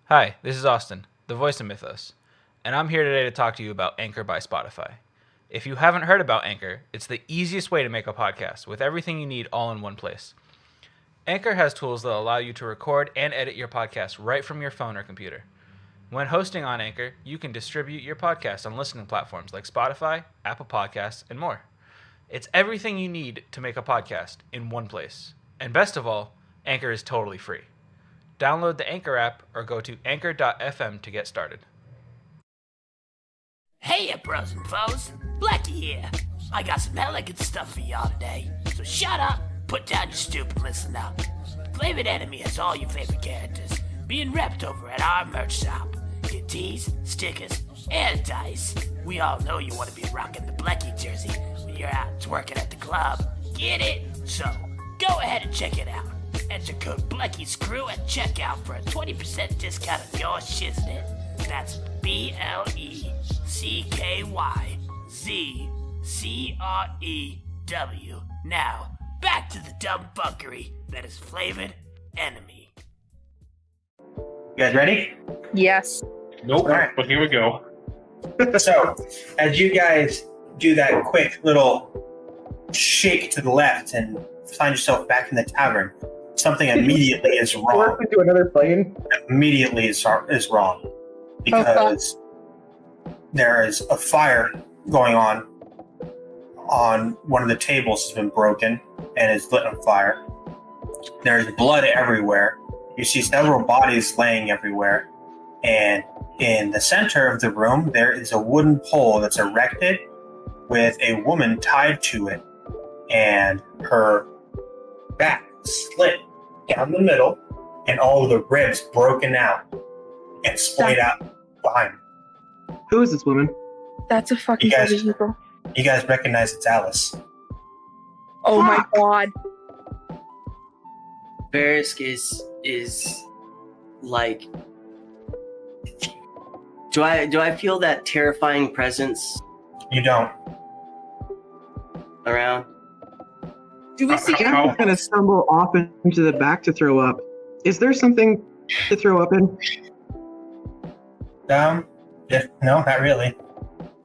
Hi, this is Austin, the voice of Mythos, and I'm here today to talk to you about Anchor by Spotify. If you haven't heard about Anchor, it's the easiest way to make a podcast with everything you need all in one place. Anchor has tools that allow you to record and edit your podcast right from your phone or computer. When hosting on Anchor, you can distribute your podcast on listening platforms like Spotify, Apple Podcasts, and more. It's everything you need to make a podcast in one place. And best of all, Anchor is totally free. Download the Anchor app or go to anchor.fm to get started. Hey, bros and foes, Blackie here. I got some hella good stuff for y'all today, so shut up, put down your stupid, listen up. Flavoured Enemy has all your favorite characters being repped over at our merch shop. Get tees, stickers, and dice. We all know you want to be rocking the Blackie jersey when you're out twerking at the club. Get it? So, go ahead and check it out. Enter code BLECKYSCREW at checkout for a 20% discount on your shiznit. That's BLECKYZCREW. Now, back to the dumb fuckery that is Flavoured Enemy. You guys ready? Yes. Nope, Alright. but here we go. So, as you guys do that quick little shake to the left and find yourself back in the tavern, something immediately is wrong. Into another plane. Immediately is wrong. Because there is a fire going on one of the tables has been broken and is lit on fire. There's blood everywhere. You see several bodies laying everywhere. And in the center of the room, there is a wooden pole that's erected with a woman tied to it. And her back slit down the middle and all of the ribs broken out and splayed out behind her. Who is this woman? That's a fucking You guys- bloody eagle. You guys recognize it's Alice. Oh my god. Verisk is like. Do I feel that terrifying presence You don't. around? Do we see How- I'm gonna stumble off into the back to throw up. Is there something to throw up in? No, not really.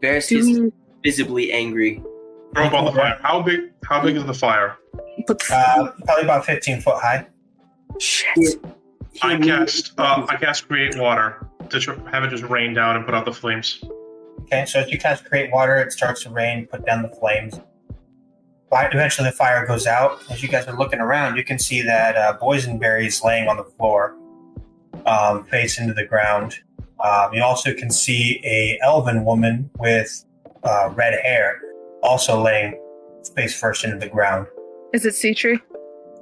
Verisk Do is we visibly angry. Throw up on the fire. How big is the fire? put Probably about 15 foot high. shit? I cast create water to have it just rain down and put out the flames. Okay, so as you guys create water, it starts to rain, put down the flames. Eventually the fire goes out. As you guys are looking around, you can see that boysenberry is laying on the floor, face into the ground. You also can see a elven woman with red hair also laying face first into the ground. Is it Citri?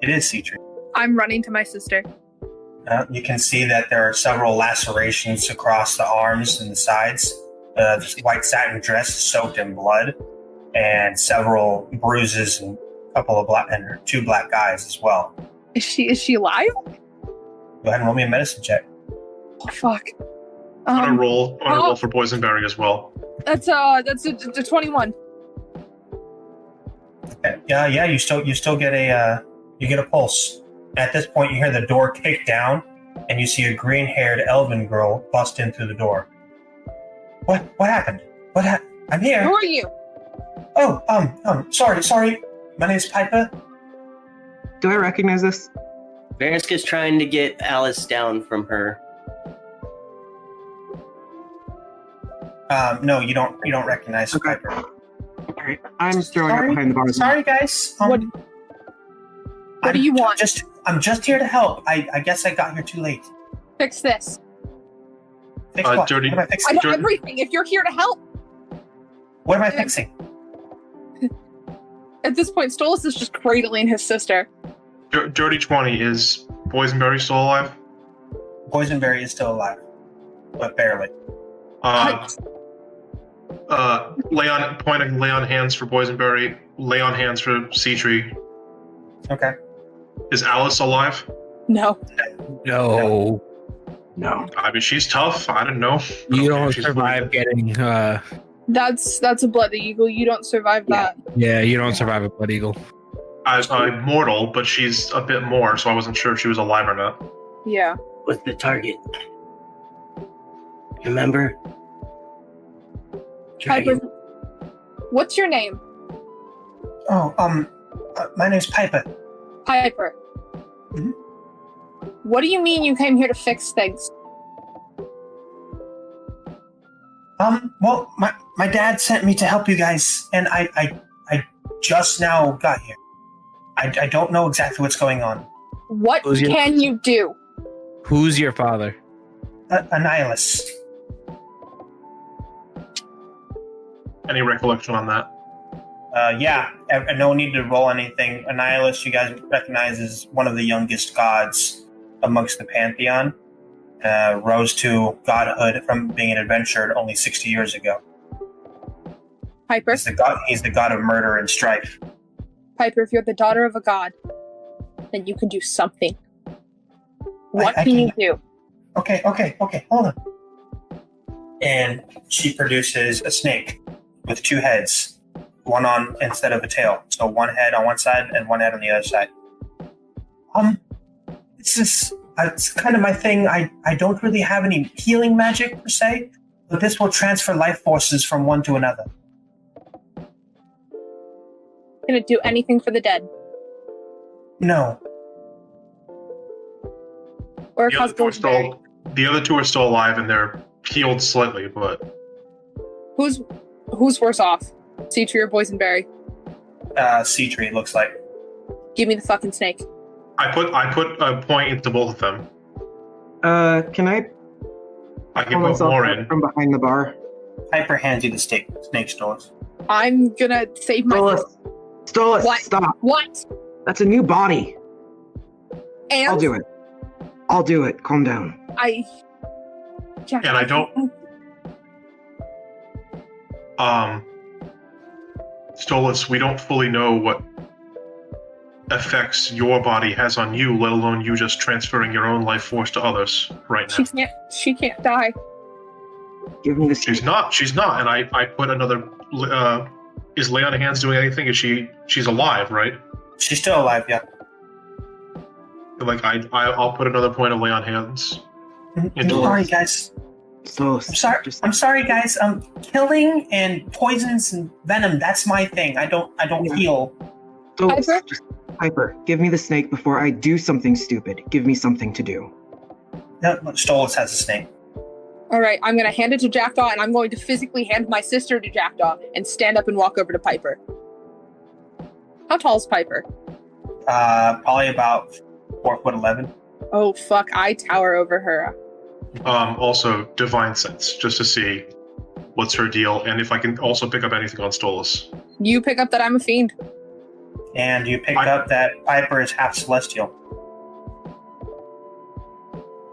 It is Citri. I'm running to my sister. You can see that there are several lacerations across the arms and the sides. This white satin dress is soaked in blood, and several bruises and a couple of two black eyes as well. Is she alive? Go ahead and roll me a medicine check. Oh fuck. I'm gonna roll oh. for boysenberry as well. That's a 21. Okay. Yeah. You still get a pulse. At this point, you hear the door kick down, and you see a green-haired elven girl bust in through the door. What happened? I'm here. Who are you? Oh, sorry. My name's Piper. Do I recognize this? Verisk is trying to get Alice down from her. No, you don't recognize Okay. Piper. Alright, I'm throwing up behind the bars. Sorry, guys. What do you want? I'm just here to help. I guess I got here too late. Fix this. Fix what? Dirty- What am I I fixing? know everything. If you're here to help. What am I fixing? At this point, Stolas is just cradling his sister. Dirty 20, is boysenberry still alive? Boysenberry is still alive, but barely. Lay on hands for boysenberry. Lay on hands for Citri. Okay. Is Alice alive? No. No, No. I mean, she's tough. I don't know. you don't She's survive getting. That's a bloody eagle. You don't survive that. Yeah, you don't survive a blood eagle. I'm mortal, but she's a bit more, so I wasn't sure if she was alive or not. Yeah. What's the target? Remember? Piper, what's your name? Oh, my name's Piper. Piper. Mhm. What do you mean you came here to fix things? Well, my dad sent me to help you guys, and I just now got here. I don't know exactly what's going on. What can you do? Who's your father? A nihilist. Any recollection on that? Yeah, no need to roll anything. A nihilist, you guys recognize as one of the youngest gods amongst the pantheon. Rose to godhood from being an adventurer only 60 years ago. Piper? He's the god of murder and strife. Piper, if you're the daughter of a god, then you can do something. What I can you do? Okay, hold on. And she produces a snake with two heads, one on instead of a tail. So one head on one side and one head on the other side. This is it's kind of my thing. I don't really have any healing magic per se, but this will transfer life forces from one to another. Can it do anything for the dead? No. Or The cause the other two are still alive and they're healed slightly, but Who's worse off? Sea-Tree or Boysenberry? Sea-Tree, it looks like. Give me the fucking snake. I put a point into both of them. Can I I can pull put myself more out in. from behind the bar? Piper hands you the snake Stolas. I'm gonna save my... Stolas, What? stop. What? That's a new body. And I'll do it. Calm down. Jack, And I don't- Stolas, we don't fully know what effects your body has on you, let alone you just transferring your own life force to others right now. She can't die. Give me the She's not, and I put another, is Lay on Hands doing anything? She's alive, right? She's still alive, yeah. Like, I'll put another point of Lay on Hands. I'm sorry, guys. Stolas. I'm sorry, guys. Killing and poisons and venom, that's my thing. I don't heal. Stolas, Piper, give me the snake before I do something stupid. Give me something to do. No, Stolas has a snake. Alright, I'm gonna hand it to Jackdaw, and I'm going to physically hand my sister to Jackdaw and stand up and walk over to Piper. How tall is Piper? Probably about 4'11". Oh fuck, I tower over her. Also, Divine Sense, just to see what's her deal, and if I can also pick up anything on Stolas. You pick up that I'm a fiend. And you picked up that Piper is half celestial.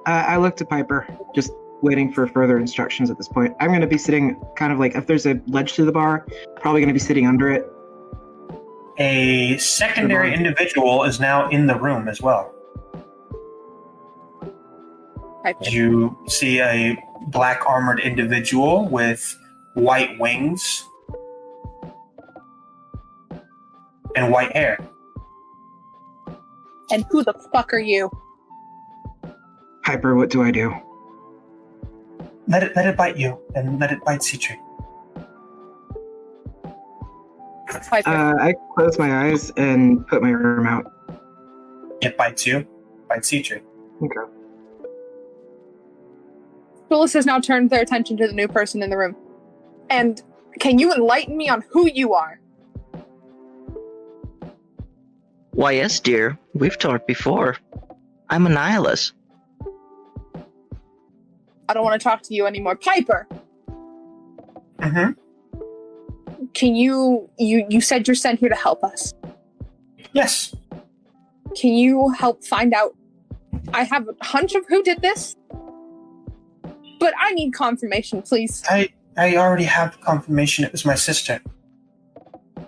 I look to Piper, just waiting for further instructions at this point. I'm going to be sitting kind of like, if there's a ledge to the bar, probably going to be sitting under it. A secondary individual is now in the room as well. Piper. You see a black armored individual with white wings and white hair. And who the fuck are you? Piper, what do I do? Let it bite you, and let it bite Sea-Tree. Piper. I close my eyes and put my arm out. It bites you, bites Sea-Tree. Okay. Phyllis has now turned their attention to the new person in the room. And can you enlighten me on who you are? Why, yes, dear. We've talked before. I'm a nihilist. I don't want to talk to you anymore. Piper! Mm-hmm. Can you said you're sent here to help us. Yes. Can you help find out? I have a hunch of who did this, but I need confirmation, please. I already have confirmation. It was my sister.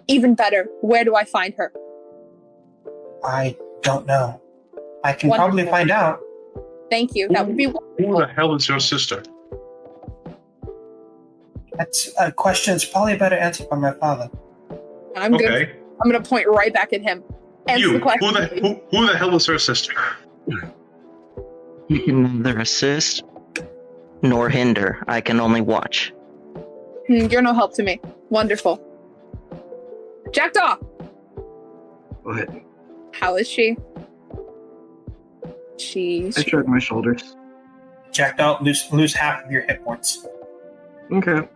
Even better, where do I find her? I don't know. I can Wonderful. probably find out. Thank you. That would be Who wonderful. the hell is your sister? That's a question that's probably better answered by my father. I'm Okay. gonna point right back at him. Answer You, the question. who the hell is her sister? You can neither assist nor hinder. I can only watch. You're no help to me. Wonderful. Jackdaw! What? How is she? I shrug my shoulders. Jackdaw, lose half of your hit points. Okay.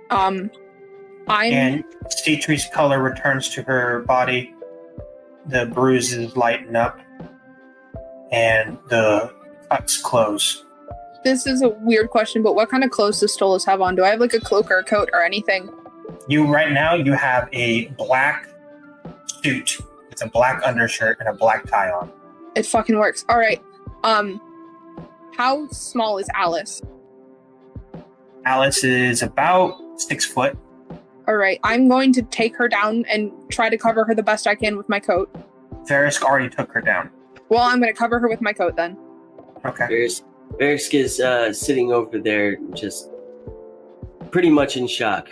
And Citri's color returns to her body. The bruises lighten up, and the cuts close. This is a weird question, but what kind of clothes does Stolas have on? Do I have like a cloak or a coat or anything? Right now, you have a black suit with a black undershirt and a black tie on. It fucking works. All right. How small is Alice? Alice is about 6 foot. All right. I'm going to take her down and try to cover her the best I can with my coat. Verisk already took her down. Well, I'm going to cover her with my coat then. Okay. Verisk is sitting over there, just pretty much in shock.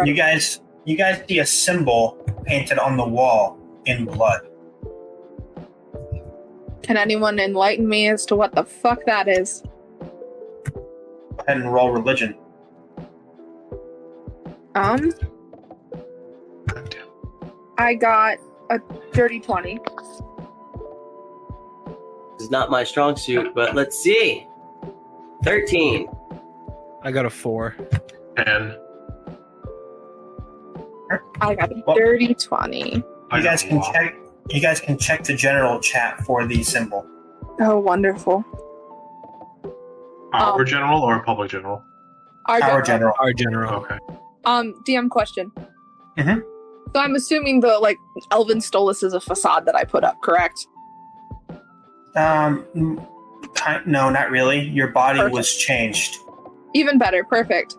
You guys see a symbol painted on the wall in blood. Can anyone enlighten me as to what the fuck that is? Go ahead and roll religion. I got a dirty 20. This is not my strong suit, but let's see. 13. I got a 4. 10. I got a dirty 20. You guys can check the general chat for the symbol. Oh, wonderful. Our general or public general? Our general. Our general. Okay. DM question. Mhm. So I'm assuming the Elven Stolas is a facade that I put up, correct? No, not really. Your body Perfect. was changed. Even better, perfect.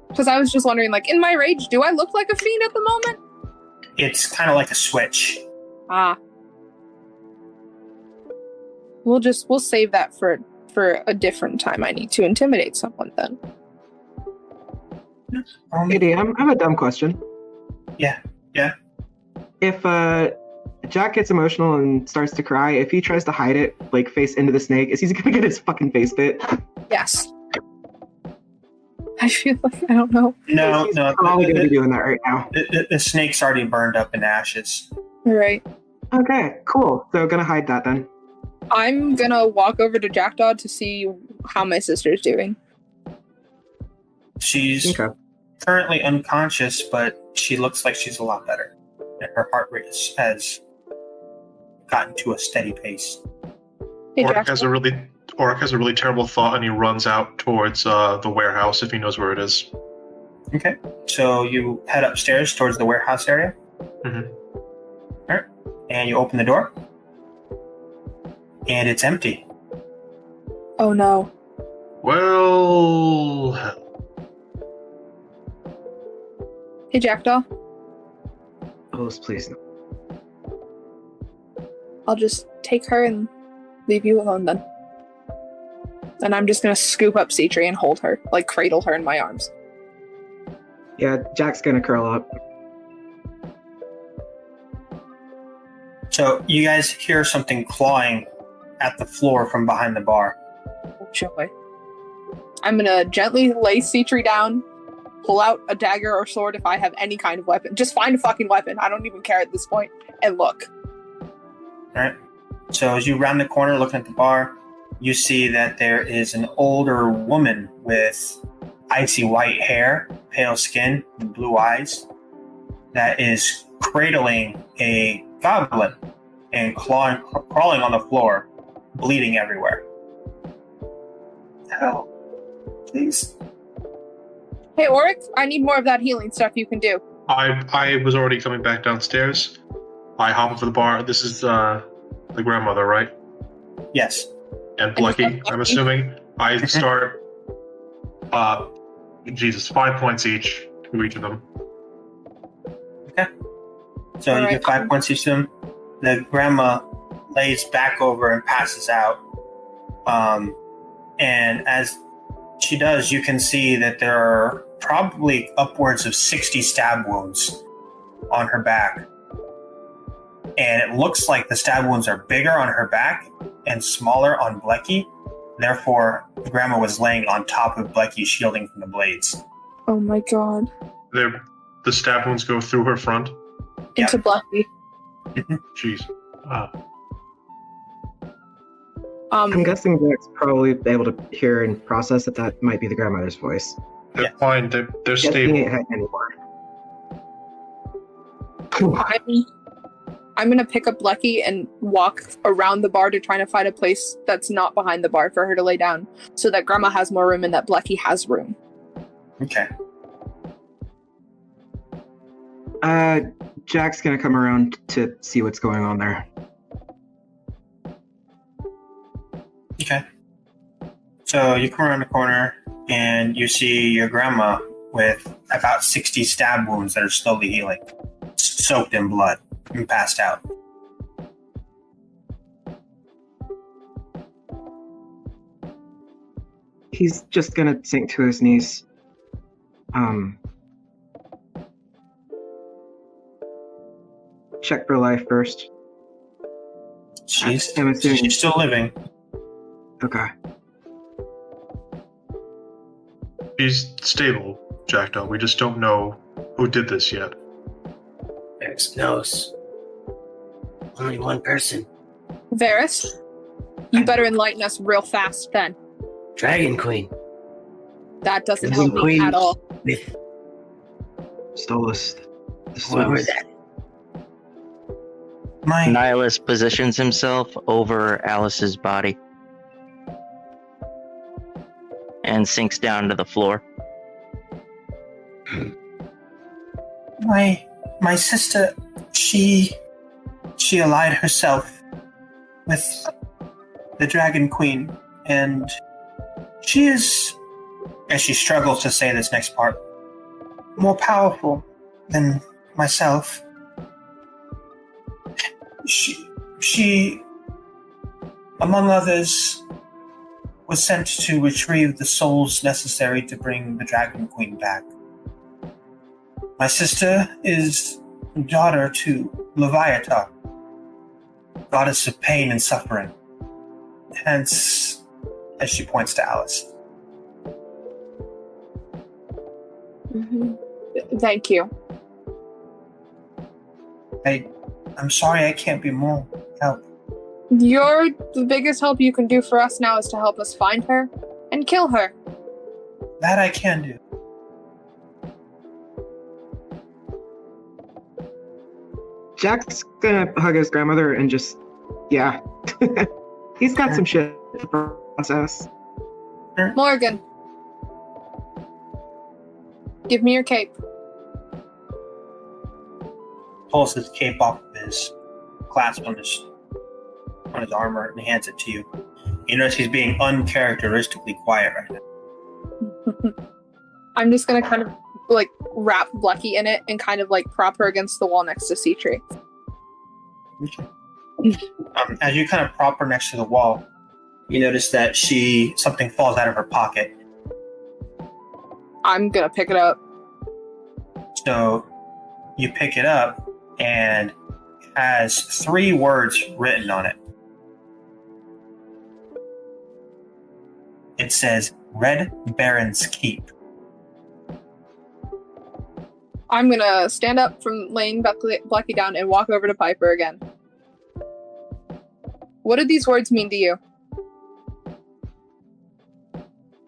Because I was just wondering, in my rage, do I look like a fiend at the moment? It's kind of like a switch. Ah. We'll save that for a different time. I need to intimidate someone then. Hey, DM, I have a dumb question. Yeah. If Jack gets emotional and starts to cry, if he tries to hide it, face into the snake, is he gonna get his fucking face bit? Yes. I feel like I don't know. No. He's probably gonna be doing that right now. The snake's already burned up in ashes. Right. Okay, cool. So gonna hide that then. I'm gonna walk over to Jackdaw to see how my sister's doing. She's currently unconscious, but she looks like she's a lot better. And her heart rate has gotten to a steady pace. Hey, Oric Jackdaw. has a really terrible thought, and he runs out towards the warehouse if he knows where it is. Okay. So you head upstairs towards the warehouse area. Mm-hmm. All right. And you open the door. And it's empty. Oh no. Well, Hey, Jackdaw. Oh, please. No. I'll just take her and leave you alone then. And I'm just gonna scoop up Citri and hold her, cradle her in my arms. Yeah, Jack's gonna curl up. So you guys hear something clawing at the floor from behind the bar. Oh, joy. I'm gonna gently lay Citri down, pull out a dagger or sword if I have any kind of weapon. Just find a fucking weapon. I don't even care at this point. And look. Alright. So as you round the corner looking at the bar, you see that there is an older woman with icy white hair, pale skin, and blue eyes that is cradling a goblin and crawling on the floor, bleeding everywhere. Help. Please. Hey, Oric, I need more of that healing stuff you can do. I was already coming back downstairs. I hop over the bar. This is the grandmother, right? Yes. And Blecky, I'm assuming. I start, 5 points each to each of them. Okay. So you get 5 points each to them. The grandma lays back over and passes out. And as she does, you can see that there are probably upwards of 60 stab wounds on her back. and it looks like the stab wounds are bigger on her back and smaller on Blecky. Therefore, the grandma was laying on top of Blecky, shielding from the blades. Oh my god. The stab wounds go through her front. Into Blecky. Jeez. I'm guessing Jack's probably able to hear and process that might be the grandmother's voice. They're fine. They're Guessing stable. it ain't anymore. I'm gonna pick up Blecky and walk around the bar to try to find a place that's not behind the bar for her to lay down, so that Grandma has more room and that Blecky has room. Okay. Jack's gonna come around to see what's going on there. Okay. So you come around the corner and you see your grandma with about 60 stab wounds that are slowly healing, soaked in blood, and passed out. He's just gonna sink to his knees. Check for life first. She's I'm assuming- she's still living. Okay. She's stable, Jackdaw. We just don't know who did this yet. Varys knows. Only one person. Varys, you better enlighten us real fast then. Dragon Queen. That doesn't Dragon help me Queen at all. With Stolas. whoever that. My Nihilus positions himself over Alice's body and sinks down to the floor. my sister, she allied herself with the Dragon Queen, and she is, as she struggles to say this next part, more powerful than myself. She, among others, was sent to retrieve the souls necessary to bring the Dragon Queen back. My sister is daughter to Leviathan, goddess of pain and suffering. Hence, as she points to Alice. Mm-hmm. Thank you. I'm sorry I can't be more help. The biggest help you can do for us now is to help us find her and kill her. That I can do. Jack's gonna hug his grandmother and just, yeah. He's got some shit to process. Morgan, give me your cape. Pulls his cape off of his clasp on his armor and hands it to you. You notice he's being uncharacteristically quiet right now. I'm just gonna kind of like wrap Blecky in it and kind of like prop her against the wall next to Citri. As you kind of prop her next to the wall, you notice that something falls out of her pocket. I'm gonna pick it up. So you pick it up and it has 3 words written on it. It says Red Baron's Keep. I'm gonna stand up from laying Blecky down and walk over to Piper again. What did these words mean to you?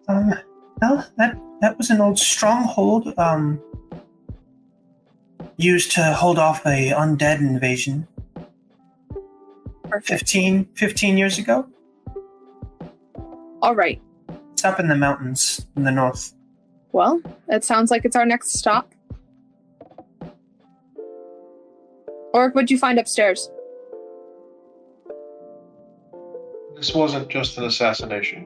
Well, that was an old stronghold, used to hold off a undead invasion. Perfect. 15 years ago? All right. It's up in the mountains in the north. Well, it sounds like it's our next stop. Or what'd you find upstairs? This wasn't just an assassination.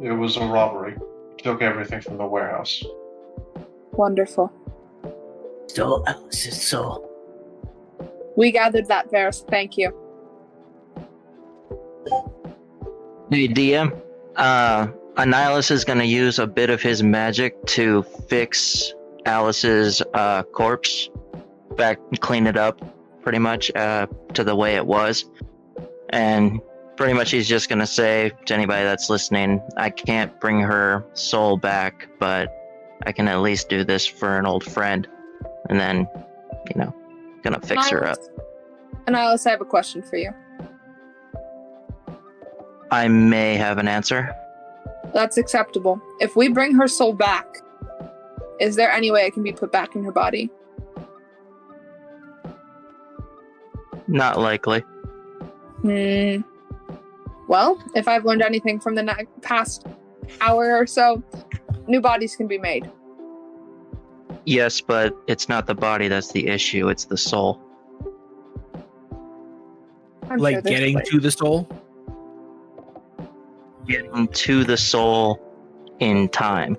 It was a robbery. Took everything from the warehouse. Wonderful. Stole Alice's soul. We gathered that, Varys. Thank you. Hey, DM, Annihilus is going to use a bit of his magic to fix Alice's corpse back and clean it up pretty much, to the way it was. And pretty much he's just gonna say to anybody that's listening, I can't bring her soul back, but I can at least do this for an old friend. And then, gonna fix her up. And I also have a question for you. I may have an answer. That's acceptable. If we bring her soul back, is there any way it can be put back in her body? Not likely. Well, if I've learned anything from the past hour or so, new bodies can be made. Yes, but it's not the body that's the issue, it's the soul. I'm Like sure there's getting a way. to the soul? Getting to the soul in time.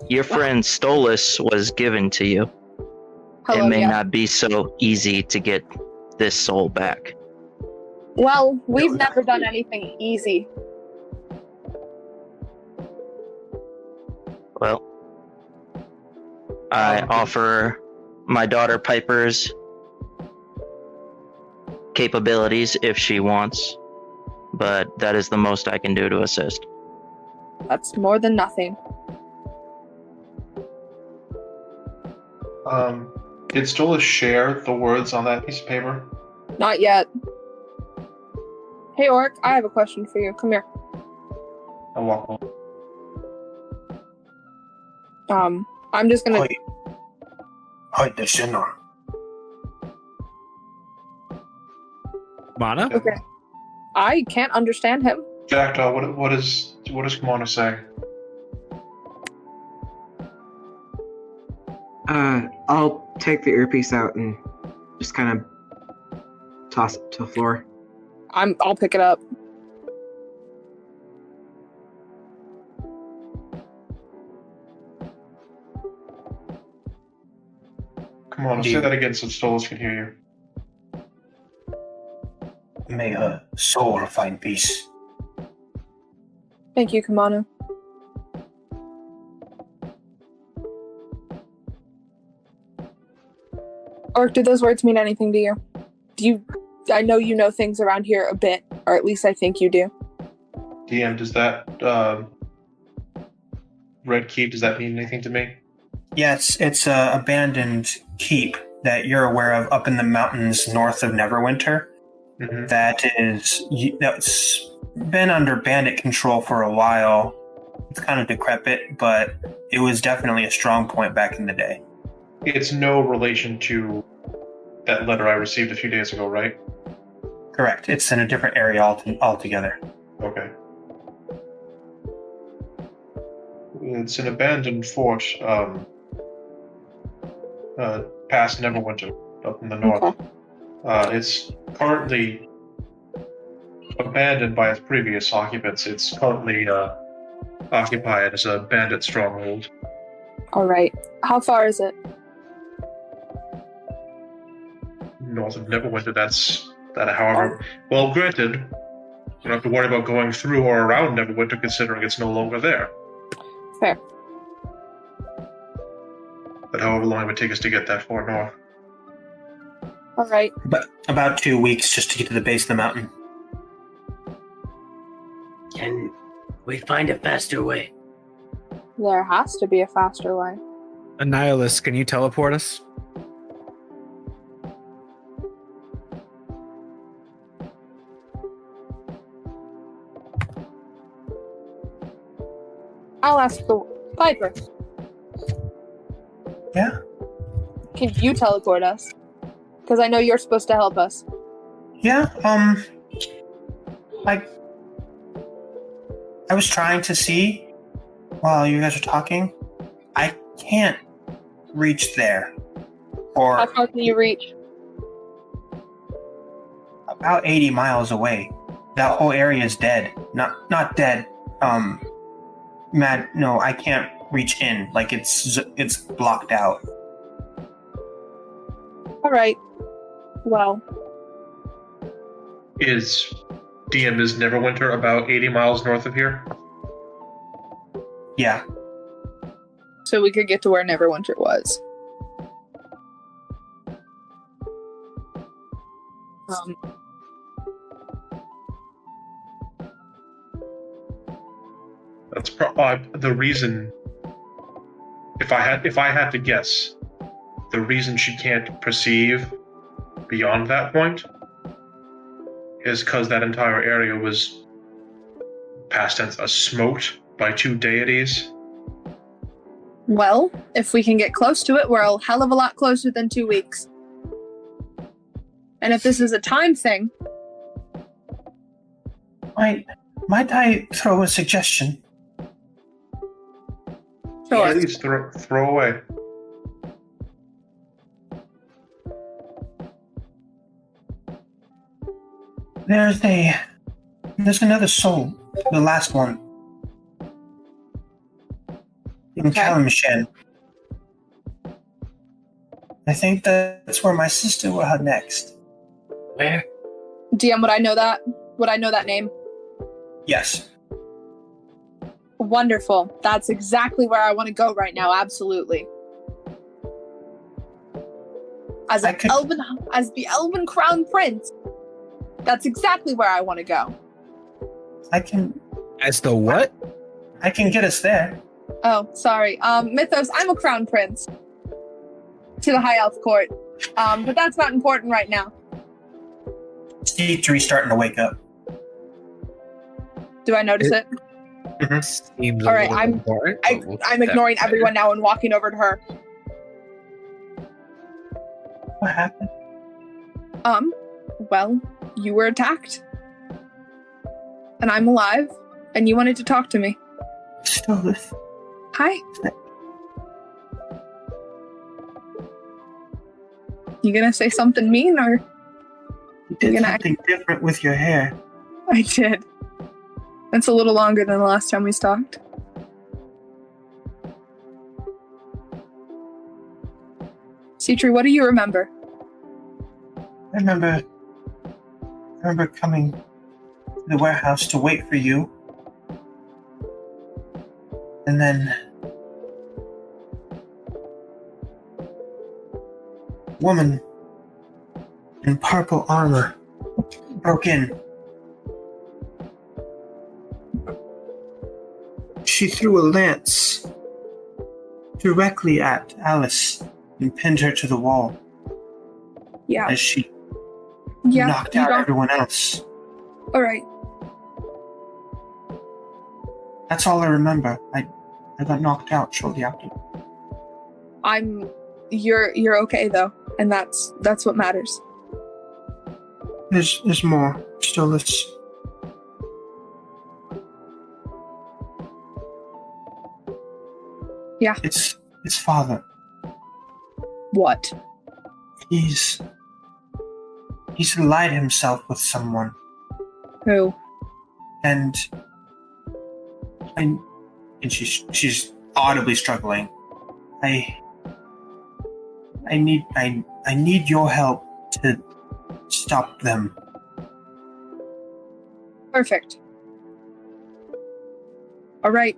Your friend Stolas was given to you. Hello, It may yeah. not be so easy to get this soul back. Well, we've never done anything easy. Well, I offer my daughter Piper's capabilities if she wants, but that is the most I can do to assist. That's more than nothing. Did Stola share the words on that piece of paper? Not yet. Hey, Orc, I have a question for you. Come here. I walk over. I'm just gonna. Hi, the Sinnamon. Mana? Okay. I can't understand him. Jackdaw, what does Kimona say? I'll take the earpiece out and just kind of toss it to the floor. I'll pick it up. Kimona, say that again so Stolas can hear you. May her soul find peace. Thank you, Kamano. Orc, do those words mean anything to you? I know you know things around here a bit, or at least I think you do. DM, does that red keep, does that mean anything to me? Yes, it's a abandoned keep that you're aware of up in the mountains north of Neverwinter. Mm-hmm. That's been under bandit control for a while. It's kind of decrepit, but it was definitely a strong point back in the day. It's no relation to that letter I received a few days ago, right? Correct. It's in a different area altogether. Okay. It's an abandoned fort past Neverwinter, up in the north. Okay. It's currently abandoned by its previous occupants. It's currently occupied as a bandit stronghold. All right. How far is it? North of Neverwinter, however... Well, granted, you don't have to worry about going through or around Neverwinter considering it's no longer there. Fair. But however long it would take us to get that far north. All right. But about 2 weeks just to get to the base of the mountain. Can we find a faster way? There has to be a faster way. Annihilus, can you teleport us? I'll ask the Piper. Yeah. Can you teleport us? Because I know you're supposed to help us. Yeah, I was trying to see while you guys are talking. I can't reach there. Or How far can you reach? about 80 miles away. That whole area is dead. Not dead. No, I can't reach in. Like it's blocked out. All right. Well, Is Neverwinter about 80 miles north of here? Yeah. so we could get to where Neverwinter was. Um, That's the reason. If I had to guess, the reason she can't perceive beyond that point is because that entire area was, past tense, smoked by two deities. well, if we can get close to it, we're a hell of a lot closer than 2 weeks. And if this is a time thing, Might I throw a suggestion? sure. Please throw away. There's another soul, the last one, in Okay. Kalimshan. I think that's where my sister will head next. Where? DM, would I know that? Would I know that name? Yes. Wonderful. That's exactly where I want to go right now. Absolutely. As the Elven Crown Prince, that's exactly where I want to go. As the what? I can get us there. Oh, sorry. Mythos, I'm a Crown Prince to the High Elf Court. But that's not important right now. C3 starting to wake up. Do I notice it? Seems a All right, little important, but we'll I'm keep that ignoring later. everyone now and walking over to her. What happened? Well, you were attacked. And I'm alive. And you wanted to talk to me. Stolith. Hi. You gonna say something mean, or? You did You're gonna something different with your hair. I did. That's a little longer than the last time we talked. Citri, what do you remember? I remember coming to the warehouse to wait for you. And then woman in purple armor broke in. She threw a lance directly at Alice and pinned her to the wall Yeah. as she Yeah. knocked you out don't- everyone else. All right. That's all I remember. I got knocked out shortly after. You're okay though, and that's what matters. There's more. Still, it's Yeah. It's father. What? He's allied himself with someone, Who? and she's audibly struggling. I need your help to stop them. Perfect. All right.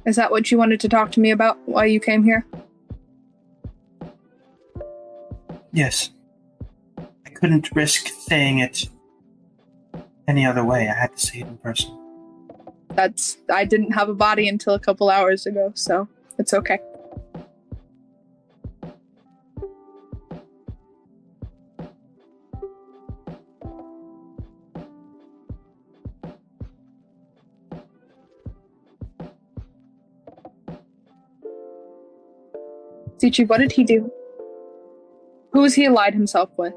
Is that what you wanted to talk to me about while you came here? Yes. I couldn't risk saying it any other way. I had to say it in person. I didn't have a body until a couple hours ago, so it's okay. Zichi, what did he do? Who has he allied himself with?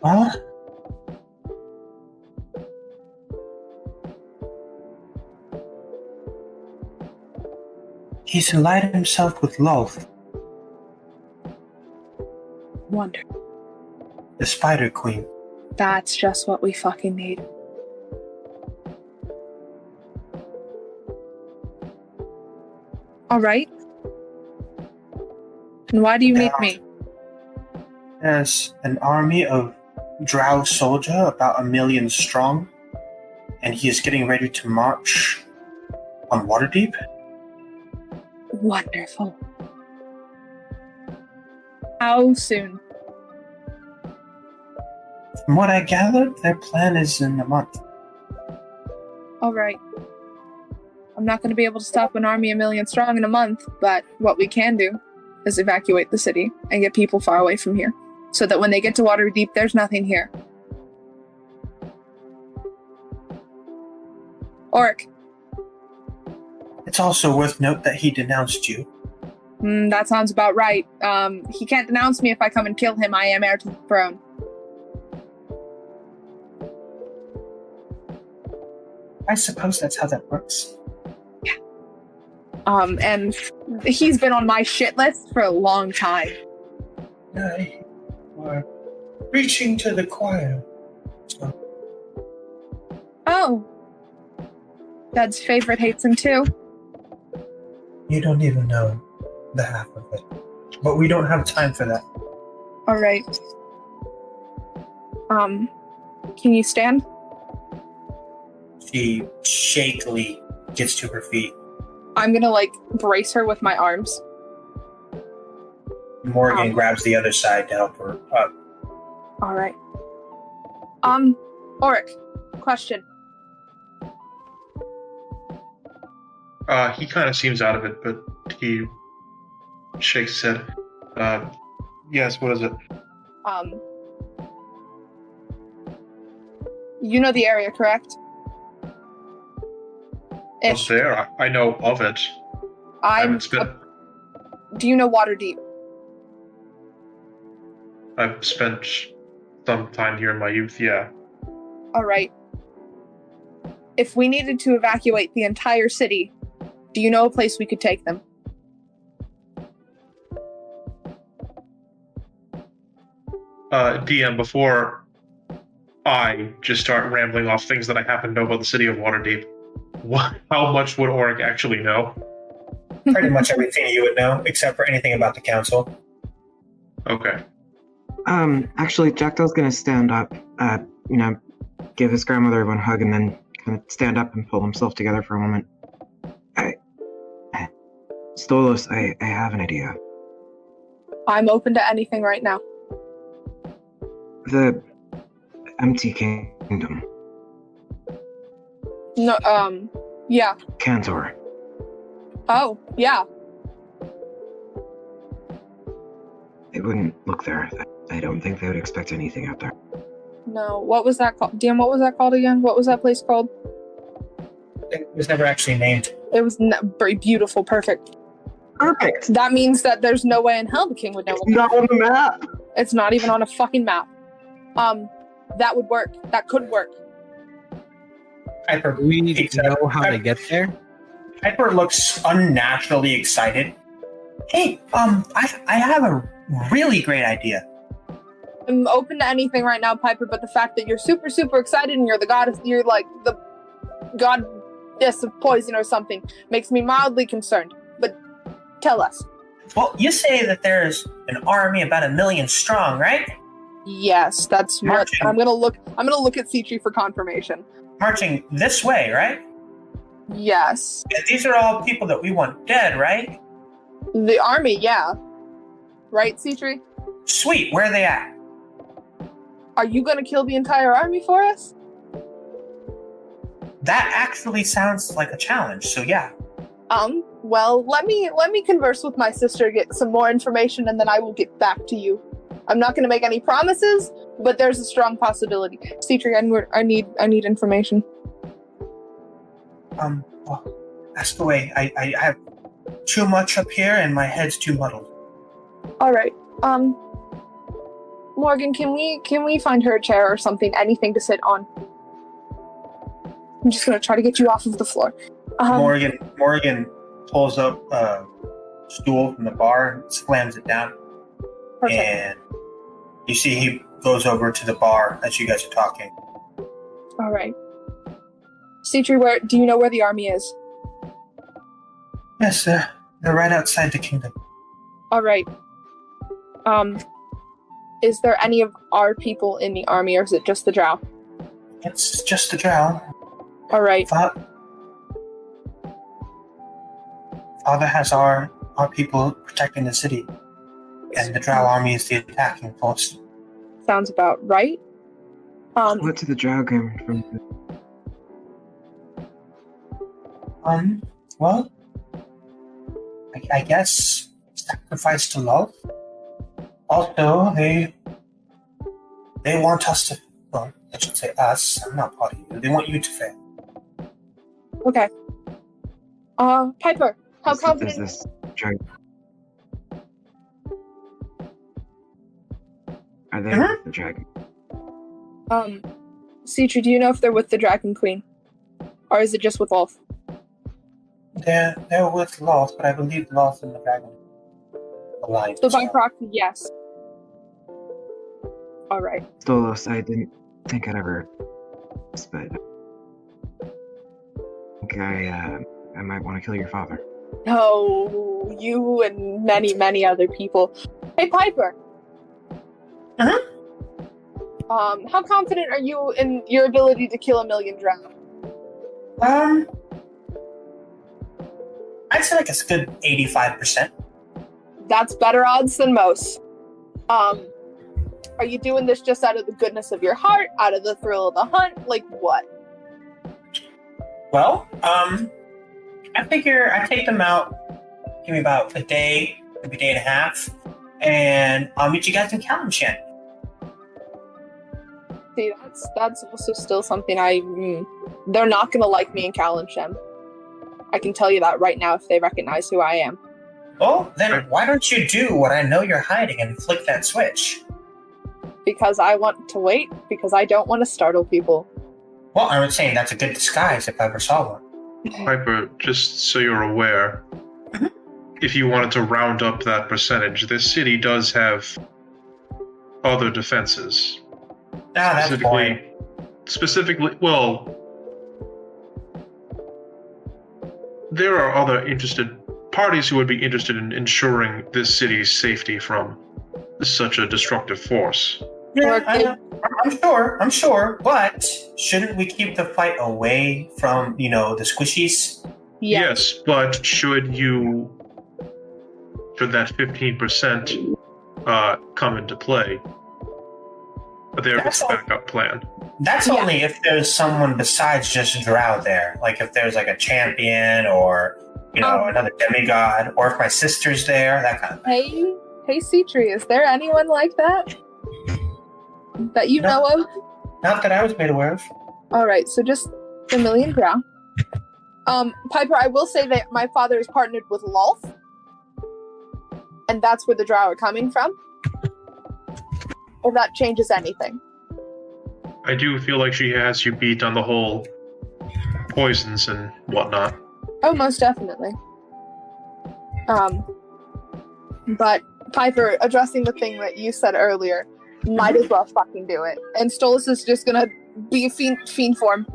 Well, he's allied himself with Loth, Wonder. the Spider Queen. That's just what we fucking need. All right. And why do you need me? There's an army of Drow soldier, about 1 million strong, and he is getting ready to march on Waterdeep. Wonderful. How soon? From what I gathered, their plan is in a month. All right. I'm not going to be able to stop an army 1,000,000 strong in a month, but what we can do is evacuate the city and get people far away from here, so that when they get to Waterdeep, there's nothing here. Oric. It's also worth note that he denounced you. That sounds about right. He can't denounce me if I come and kill him. I am heir to the throne. I suppose that's how that works. And he's been on my shit list for a long time. You are preaching to the choir. Oh. Dad's favorite hates him too. You don't even know the half of it. But we don't have time for that. Alright. Can you stand? She shakily gets to her feet. I'm gonna, brace her with my arms. Morgan grabs the other side to help her up. Alright. Oric, question. He kind of seems out of it, but he shakes his head. Yes, what is it? You know the area, correct? What's there? I know of it. I haven't spent... Do you know Waterdeep? I've spent some time here in my youth, yeah. Alright. If we needed to evacuate the entire city, do you know a place we could take them? DM, before I just start rambling off things that I happen to know about the city of Waterdeep, how much would Oric actually know? Pretty much everything you would know, except for anything about the council. Okay. Actually, Jackdaw's gonna stand up, give his grandmother one hug, and then kind of stand up and pull himself together for a moment. Stolos, I have an idea. I'm open to anything right now. The Empty Kingdom. No, yeah. Cantor. Oh, yeah. They wouldn't look there. I don't think they would expect anything out there. No, what was that called? Dan, what was that called again? What was that place called? It was never actually named. It was very beautiful, perfect. Perfect! That means that there's no way in hell the king would know. It's not on the map! It's not even on a fucking map. That would work. That could work. Piper, We need to know how to get there. Piper looks unnaturally excited. Hey, I have a really great idea. I'm open to anything right now, Piper, but the fact that you're super, super excited and you're the goddess, you're like the goddess of poison or something, makes me mildly concerned. But tell us. Well, you say that there's an army about 1,000,000 strong, right? Yes, that's Marching. what I'm gonna look at Citri for confirmation. Marching this way, right? Yes. And these are all people that we want dead, right? The army, yeah. Right, Citri? Sweet, where are they at? Are you gonna kill the entire army for us? That actually sounds like a challenge, so yeah. Well, let me converse with my sister, get some more information, and then I will get back to you. I'm not gonna make any promises, but there's a strong possibility. Citri, I need information. Well, ask away. I have too much up here and my head's too muddled. Alright. Morgan, can we find her a chair or something, anything to sit on? I'm just gonna try to get you off of the floor. Morgan pulls up a stool from the bar and slams it down. Perfect. And you see he goes over to the bar as you guys are talking. Alright. Citri, do you know where the army is? Yes, they're right outside the kingdom. Alright. Is there any of our people in the army, or is it just the drow? It's just the drow. Alright. Father has our people protecting the city, and the Drow army is the attacking force. Sounds about right. What did the Drow come from? Well, I guess sacrifice to love. Also, they want us to. Well, I should say us. I'm not part of you. They want you to fail. Okay. Piper, how Is confident? this Drow? Are they with the dragon? Citra, do you know if they're with the Dragon Queen, or is it just with Wolf? They're with Loth, but I believe Loth and the dragon aligned. So by proxy, yes. All right. Stolos, I didn't think I'd ever, but I think I might want to kill your father. No, you and many, many other people. Hey, Piper. How confident are you in your ability to kill 1 million drow? I'd say like it's a good 85%. That's better odds than most. Are you doing this just out of the goodness of your heart, out of the thrill of the hunt? Like what? Well, I figure I take them out, give me about a day, maybe a day and a half, and I'll meet you guys in Calamshan. See, that's also still something they're not gonna like me in Calamshan. I can tell you that right now if they recognize who I am. Well, then why don't you do what I know you're hiding and flick that switch? Because I want to wait, because I don't want to startle people. Well, I was saying that's a good disguise if I ever saw one. Piper, just so you're aware, if you wanted to round up that percentage, this city does have other defenses. That's the point. Specifically, well, there are other interested parties who would be interested in ensuring this city's safety from such a destructive force. Yeah, I'm sure, but shouldn't we keep the fight away from, the squishies? Yes, but should that 15% come into play, there's a backup plan. That's only if there's someone besides just Drow there. Like if there's like a champion or, another demigod, or if my sister's there, that kind of thing. Hey, Citri, is there anyone like that? That you know of? Not that I was made aware of. Alright, so just 1 million drow. Piper, I will say that my father is partnered with Lolth. And that's where the drow are coming from. If that changes anything. I do feel like she has you beat on the whole poisons and whatnot. Oh, most definitely. But Piper, addressing the thing that you said earlier, might as well fucking do it. And Stolas is just gonna be a fiend form.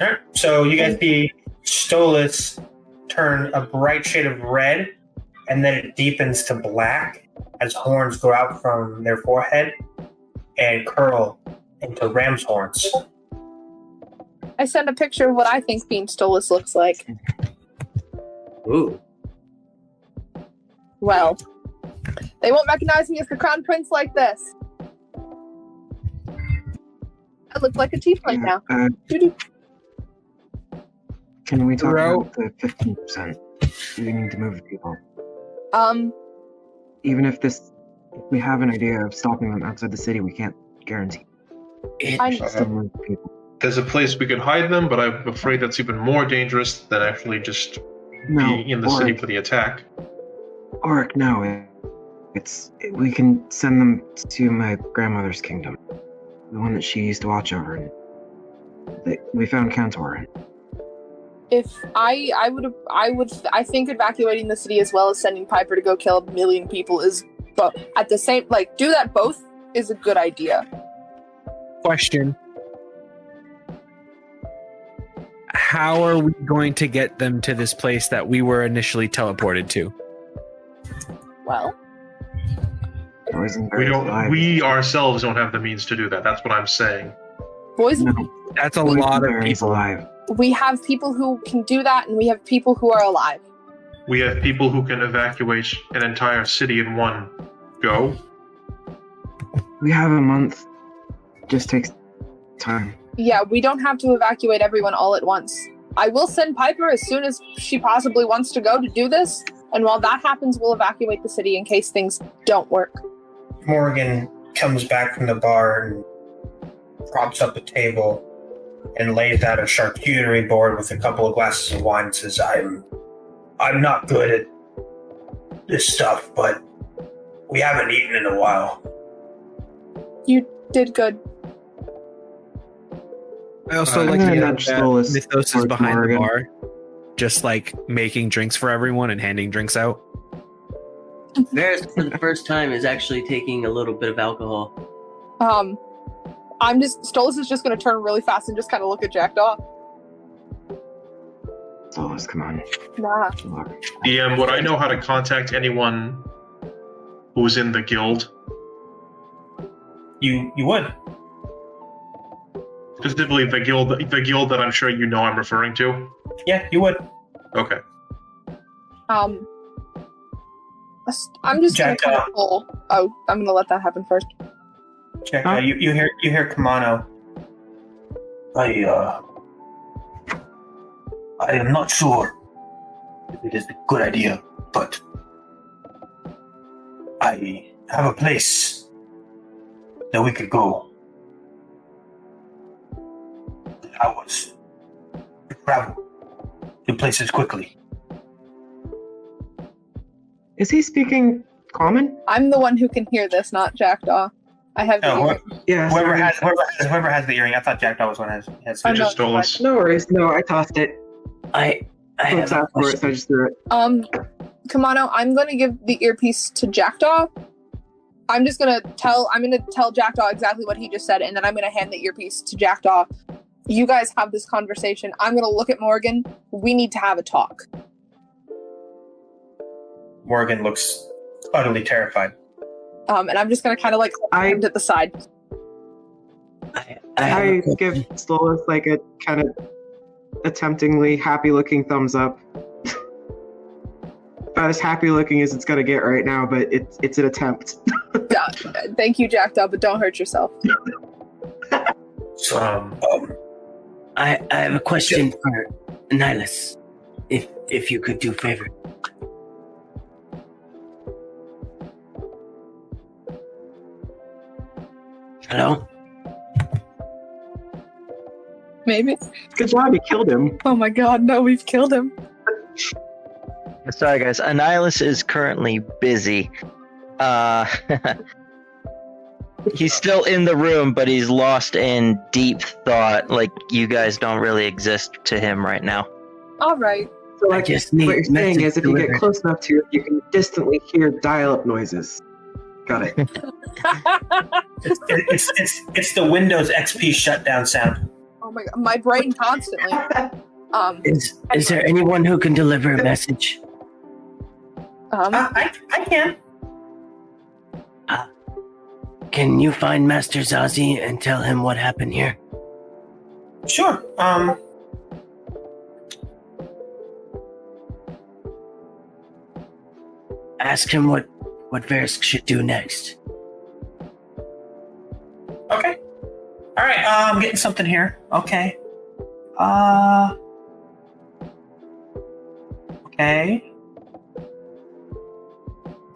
Alright, so you guys see Stolas turn a bright shade of red, and then it deepens to black as horns grow out from their forehead and curl into ram's horns. I sent a picture of what I think Fiend Stolas looks like. Ooh. Well, they won't recognize me as the crown prince like this. I look like a tiefling now. Can we talk about the 15%? Do we need to move people? Even if we have an idea of stopping them outside the city, we can't guarantee. Still move people. There's a place we could hide them, but I'm afraid that's even more dangerous than actually just being in the city for the attack. Auric, no. We can send them to my grandmother's kingdom, the one that she used to watch over. And we found Cantor. If I think evacuating the city as well as sending Piper to go kill 1 million people is, but at the same, do that both is a good idea. Question. How are we going to get them to this place that we were initially teleported to? Well, we ourselves don't have the means to do that. That's what I'm saying. Poison. No, that's a lot of people. Alive. We have people who can do that, and we have people who are alive. We have people who can evacuate an entire city in one go. We have a month. Just takes time. Yeah, we don't have to evacuate everyone all at once. I will send Piper as soon as she possibly wants to go to do this, and while that happens, we'll evacuate the city in case things don't work. Morgan comes back from the bar and props up a table and lays out a charcuterie board with a couple of glasses of wine and says, I'm not good at this stuff, but we haven't eaten in a while. You did good. I also I'm like gonna the nudge that Stolas Mythos is towards behind Morgan. the bar, just like making drinks for everyone and handing drinks out. Varys, for the first time, is actually taking a little bit of alcohol. Stolas is just gonna turn really fast and just kind of look at Jackdaw. Stolas, come on. Nah. DM, would I know how to contact anyone who's in the guild? You would. Specifically, the guild that I'm sure you know I'm referring to. Yeah, you would. Okay. I'm just gonna kind of pull. Oh, I'm gonna let that happen first. Check. You hear Kamano. I am not sure if it is a good idea, but I have a place that we could go. I was to travel to places quickly. Is he speaking common? I'm the one who can hear this, not Jackdaw. I have the earring. Yeah. Whoever sorry. has the earring. I thought Jackdaw was one has. I'm Just not- Stolas. No worries. No, I tossed it. I have Folks a asked for it, so I question. just threw it. Kamano, I'm gonna give the earpiece to Jackdaw. I'm gonna tell Jackdaw exactly what he just said, and then I'm gonna hand the earpiece to Jackdaw. You guys have this conversation. I'm gonna look at Morgan. We need to have a talk. Morgan looks utterly terrified. And I'm just gonna kind of like hand at the side. I give Stolas like a kind of attemptingly happy-looking thumbs up. About as happy-looking as it's gonna get right now, but it's an attempt. Yeah, thank you, Jackdaw, but don't hurt yourself. So, I have a question for Nihilus. If you could do a favor. Hello? Maybe. Good job, you killed him. Oh my god, no, we've killed him. Sorry, guys. Annihilus is currently busy. He's still in the room, but he's lost in deep thought. Like, you guys don't really exist to him right now. Alright. So I like, just need what you're saying message is if you get delivered. close enough to it, you can distantly hear dial-up noises. Got it. it's the Windows XP shutdown sound. Oh my god, my brain constantly. Is there anyone who can deliver a message? I can. Can you find Master Zazi and tell him what happened here? Sure. Ask him what Varys should do next. Okay. All right. I'm getting something here. Okay. Okay.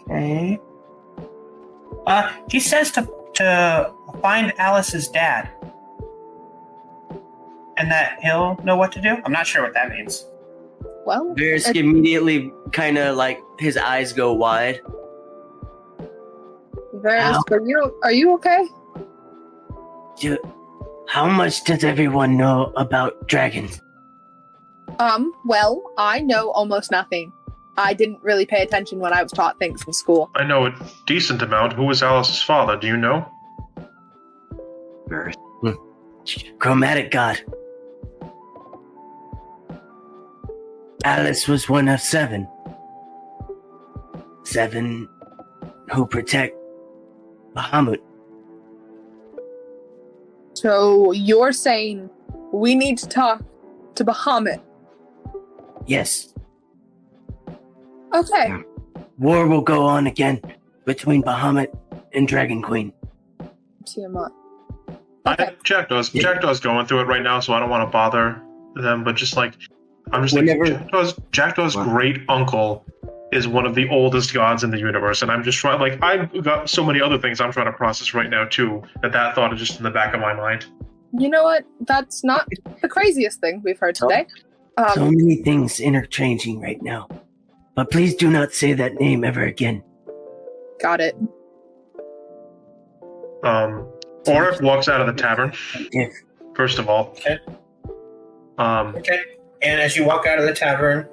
Okay. He says to find Alice's dad, and that he'll know what to do. I'm not sure what that means. Well, Varys immediately kind of like his eyes go wide. Varys, are you okay? How much does everyone know about dragons? Well, I know almost nothing. I didn't really pay attention when I was taught things in school. I know a decent amount. Who was Alice's father? Do you know? Varys. Chromatic god. Alice was one of 7. 7 who protect Bahamut. So you're saying we need to talk To Bahamut. Yes. Okay. Yeah. War will go on again between Bahamut and Dragon Queen. Tiamat. Okay. Jackdaw's going through it right now, so I don't want to bother them. But just like, I'm just Whenever- like, Jackdaw's What? great uncle is one of the oldest gods in the universe, and I'm just trying. Like, I've got so many other things I'm trying to process right now too. That thought is just in the back of my mind. You know what? That's not the craziest thing we've heard today. So many things interchanging right now. But please do not say that name ever again. Got it. Oric walks out of the tavern. Yeah. First of all, Okay. um, Okay. And as you walk out of the tavern,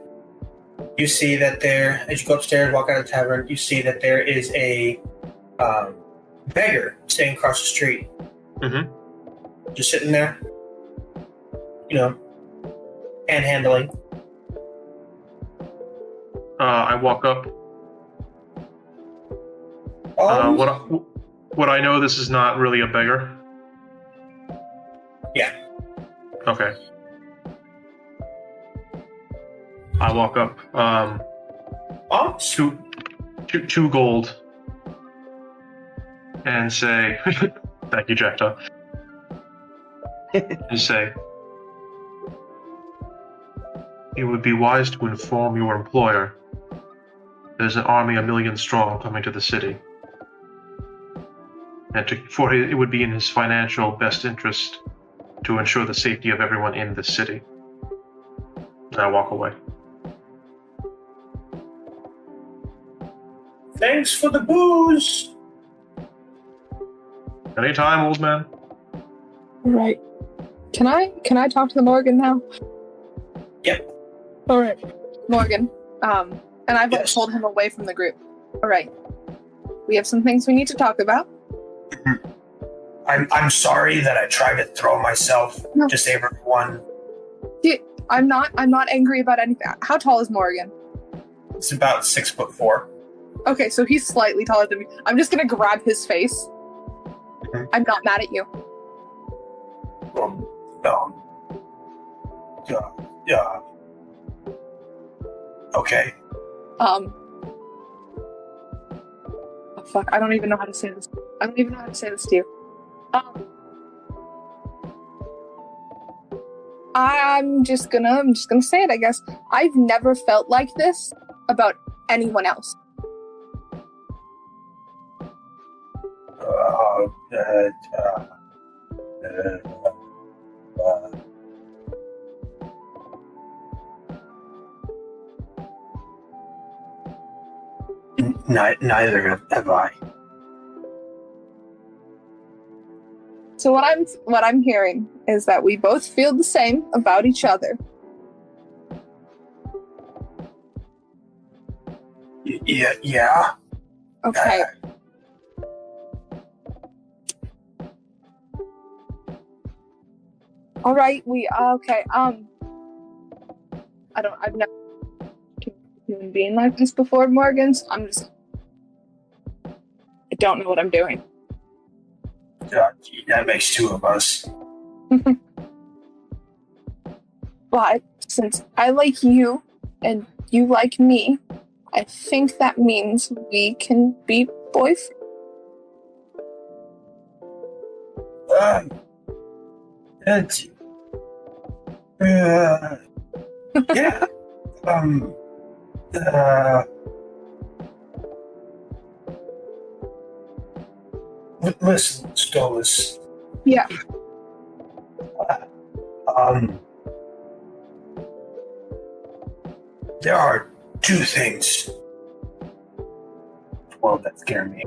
you see that as you go upstairs, walk out of the tavern, you see that there is a beggar sitting across the street. Mhm. Just sitting there, handling. I walk up. What I know, this is not really a beggar. Yeah. Okay. I walk up. Two gold, and say, "Thank you, Jackdaw." And say, "It would be wise to inform your employer. There's an army 1,000,000 strong coming to the city, and it would be in his financial best interest to ensure the safety of everyone in the city." And I walk away. Thanks for the booze. Anytime, old man. Right. Can I talk to the Morgan now? Yep. All right, Morgan. And I've Yes. pulled him away from the group. All right. We have some things we need to talk about. I'm sorry that I tried to throw myself No. to save everyone. I'm not angry about anything. How tall is Morgan? It's about 6'4". Okay, so he's slightly taller than me. I'm just gonna grab his face. Mhm. I'm not mad at you. Yeah. Okay. Oh, fuck, I don't even know how to say this. I don't even know how to say this to you. I'm just gonna say it, I guess. I've never felt like this about anyone else. Neither have I. So what I'm hearing is that we both feel the same about each other. Yeah. Okay. All right, okay. I've never seen a human being like this before, Morgan. So I don't know what I'm doing. That makes two of us. But since I like you and you like me, I think that means we can be boyfriends. Yeah. Listen, Stolas. Yeah. There are two things. Well, that scare me.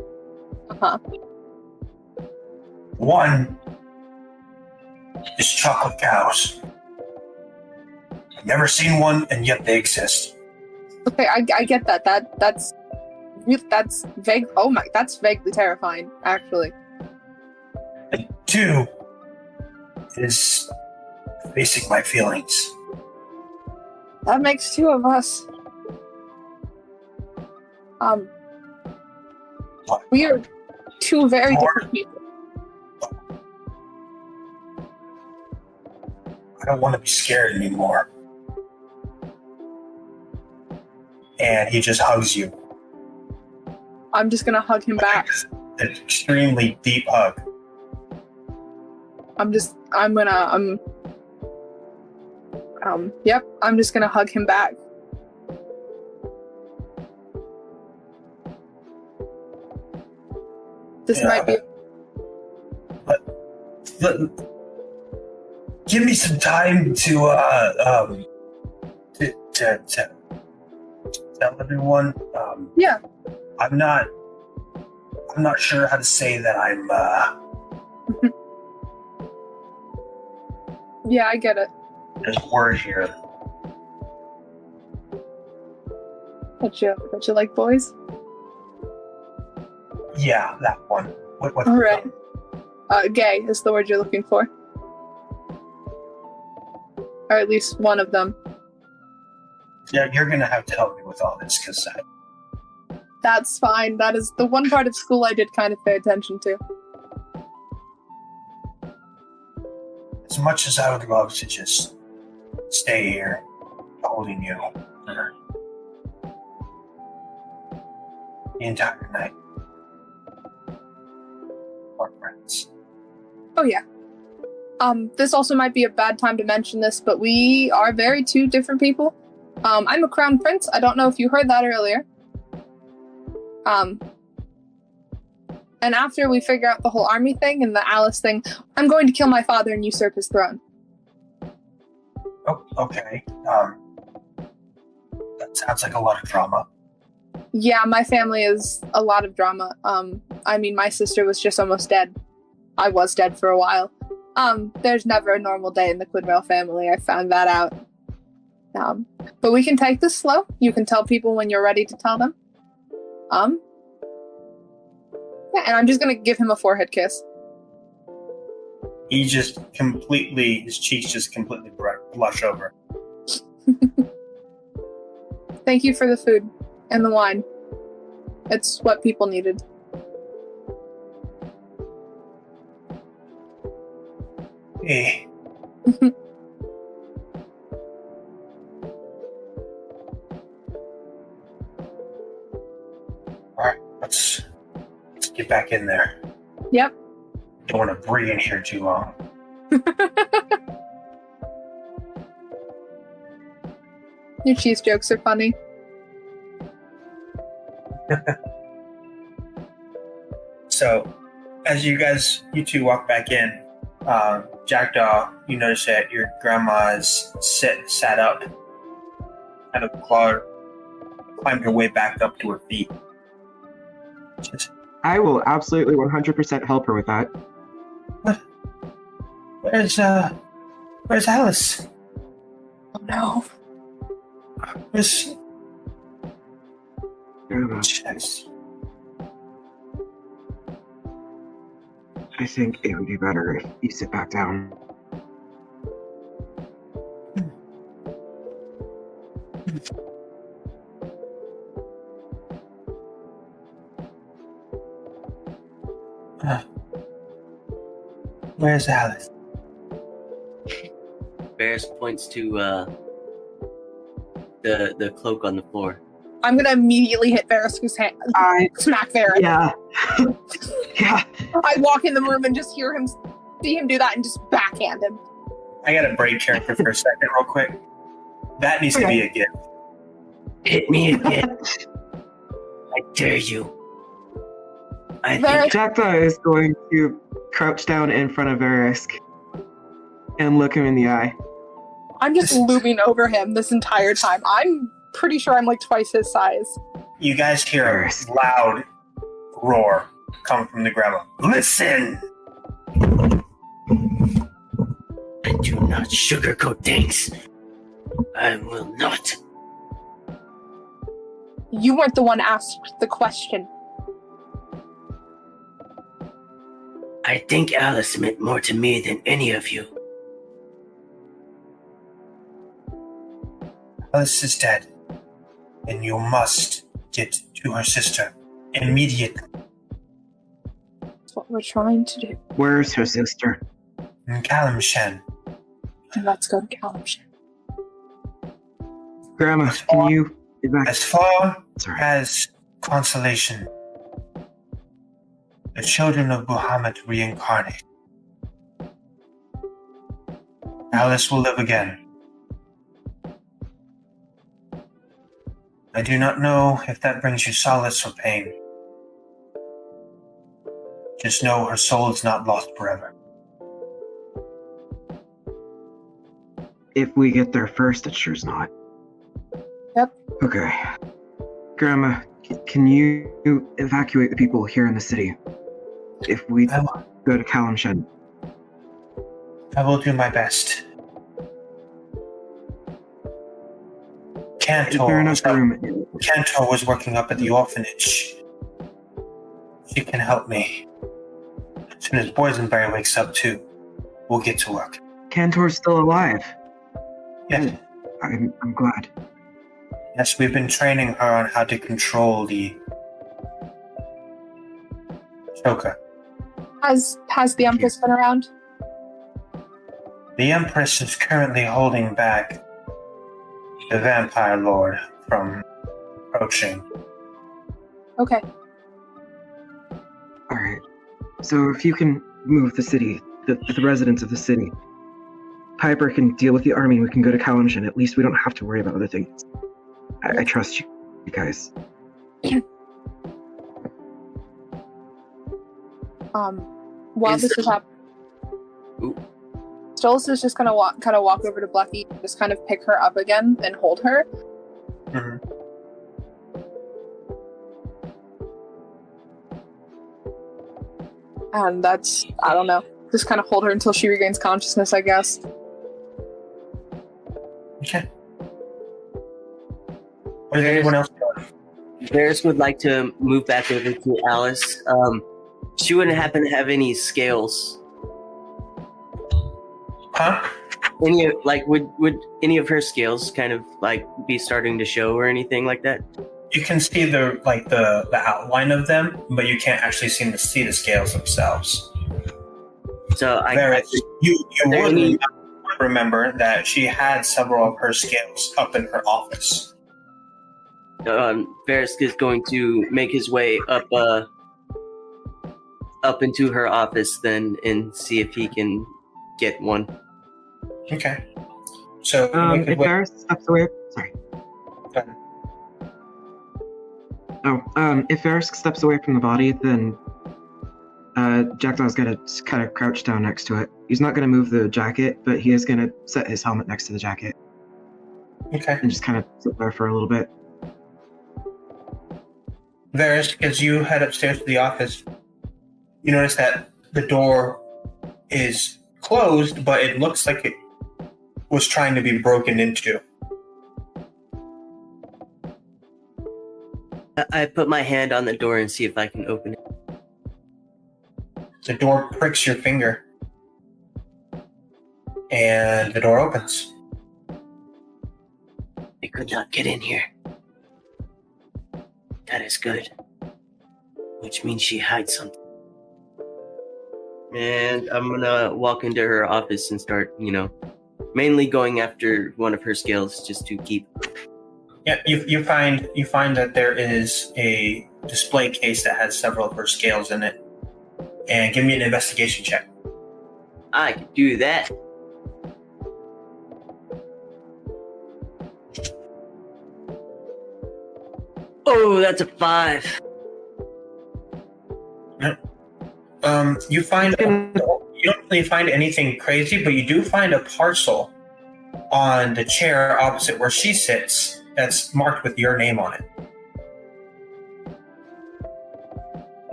Uh-huh. One is chocolate cows. I've never seen one, and yet they exist. Okay, I get that. That's vague. Oh my, that's vaguely terrifying, actually. And two is facing my feelings. That makes two of us. We are two very different people. I don't want to be scared anymore. And he just hugs you. I'm just gonna hug him back. An extremely deep hug. I'm just gonna hug him back. This might be. Give me some time to tell everyone. Yeah. I'm not sure how to say that I'm. Yeah, I get it. There's a word here. Don't you like boys? Yeah, that one. What? All right. Gay is the word you're looking for, or at least one of them. Yeah, you're gonna have to help me with all this because That's fine. That is the one part of school I did kind of pay attention to. as much as I would love to just stay here, holding you for the entire night. Our friends. Oh yeah. This also might be a bad time to mention this, but we are very two different people. I'm a crown prince. I don't know if you heard that earlier. And after we figure out the whole army thing and the Alice thing, I'm going to kill my father and usurp his throne. Oh, okay. That sounds like a lot of drama. Yeah, my family is a lot of drama. I mean, my sister was just almost dead. I was dead for a while. There's never a normal day in the Quidwell family. I found that out. But we can take this slow. You can tell people when you're ready to tell them. Yeah, and I'm just gonna give him a forehead kiss. His cheeks just completely blush over. Thank you for the food and the wine. It's what people needed. Hey. Alright, let's get back in there. Yep. Don't want to breathe in here too long. Your cheese jokes are funny. So, as you two walk back in, Jackdaw, you notice that your grandma's sat up, kind of climbed her way back up to her feet. I will absolutely 100% help her with that. Where's Alice? Oh no. Where's... Grandma, I think it would be better if you sit back down. Where's Alice? Varys points to the cloak on the floor. I'm gonna immediately hit Varys' hand. Smack Varys. Yeah. Yeah. I walk in the room and just see him do that and just backhand him. I gotta break character for a second real quick. That needs to be a gift. Hit me again. I dare you. I think Jackdaw is going to crouch down in front of Verisk and look him in the eye. I'm just looming over him this entire time. I'm pretty sure I'm like twice his size. You guys hear a loud roar coming from the grandma. Listen! I do not sugarcoat things. I will not. You weren't the one asked the question. I think Alice meant more to me than any of you. Alice is dead, and you must get to her sister immediately. That's what we're trying to do. Where's her sister? In Kalimshan, Let's go to Calamshire. Grandma, can you As far Sorry. as consolation, the children of Muhammad reincarnate. Alice will live again. I do not know if that brings you solace or pain. Just know her soul is not lost forever. If we get there first, it sure's not. Yep. Okay. Grandma, can you evacuate the people here in the city? If we I will, go to Calamshed. I will do my best. Is there enough room? Cantor was working up at the orphanage. She can help me. As soon as Boysenberry wakes up too, we'll get to work. Cantor's still alive. Yes. I'm glad. Yes, we've been training her on how to control the choker. Has the Empress been around? The Empress is currently holding back the Vampire Lord from approaching. Okay. Alright. So if you can move the city, the residents of the city, Piper can deal with the army and we can go to Calamshed. At least we don't have to worry about other things. I trust you guys. While this is happening, Stolas is just gonna walk over to Bluffy, just kind of pick her up again and hold her. Mm-hmm. And that's, I don't know, just kind of hold her until she regains consciousness, I guess. Okay. What is anyone else doing? Varys would like to move back over to Alice. She wouldn't happen to have any scales. Huh? Would any of her scales kind of like be starting to show or anything like that? You can see the outline of them, but you can't actually see the scales themselves. So you would remember that she had several of her scales up in her office. Varys is going to make his way up into her office then and see if he can get one. Okay. So if Varys steps away, sorry. Go ahead. If Varys steps away from the body, then Jackdaw's gonna kind of crouch down next to it. He's not gonna move the jacket, but he is gonna set his helmet next to the jacket. Okay. And just kind of sit there for a little bit. Varys, as you head upstairs to the office, you notice that the door is closed, but it looks like it was trying to be broken into. I put my hand on the door and see if I can open it. The door pricks your finger, and the door opens. They could not get in here. That is good. Which means she hides something. And I'm gonna walk into her office and start, mainly going after one of her scales just to keep. Yeah, you find that there is a display case that has several of her scales in it. And give me an investigation check. I can do that. Oh, that's a 5. You find you don't really find anything crazy, but you do find a parcel on the chair opposite where she sits that's marked with your name on it.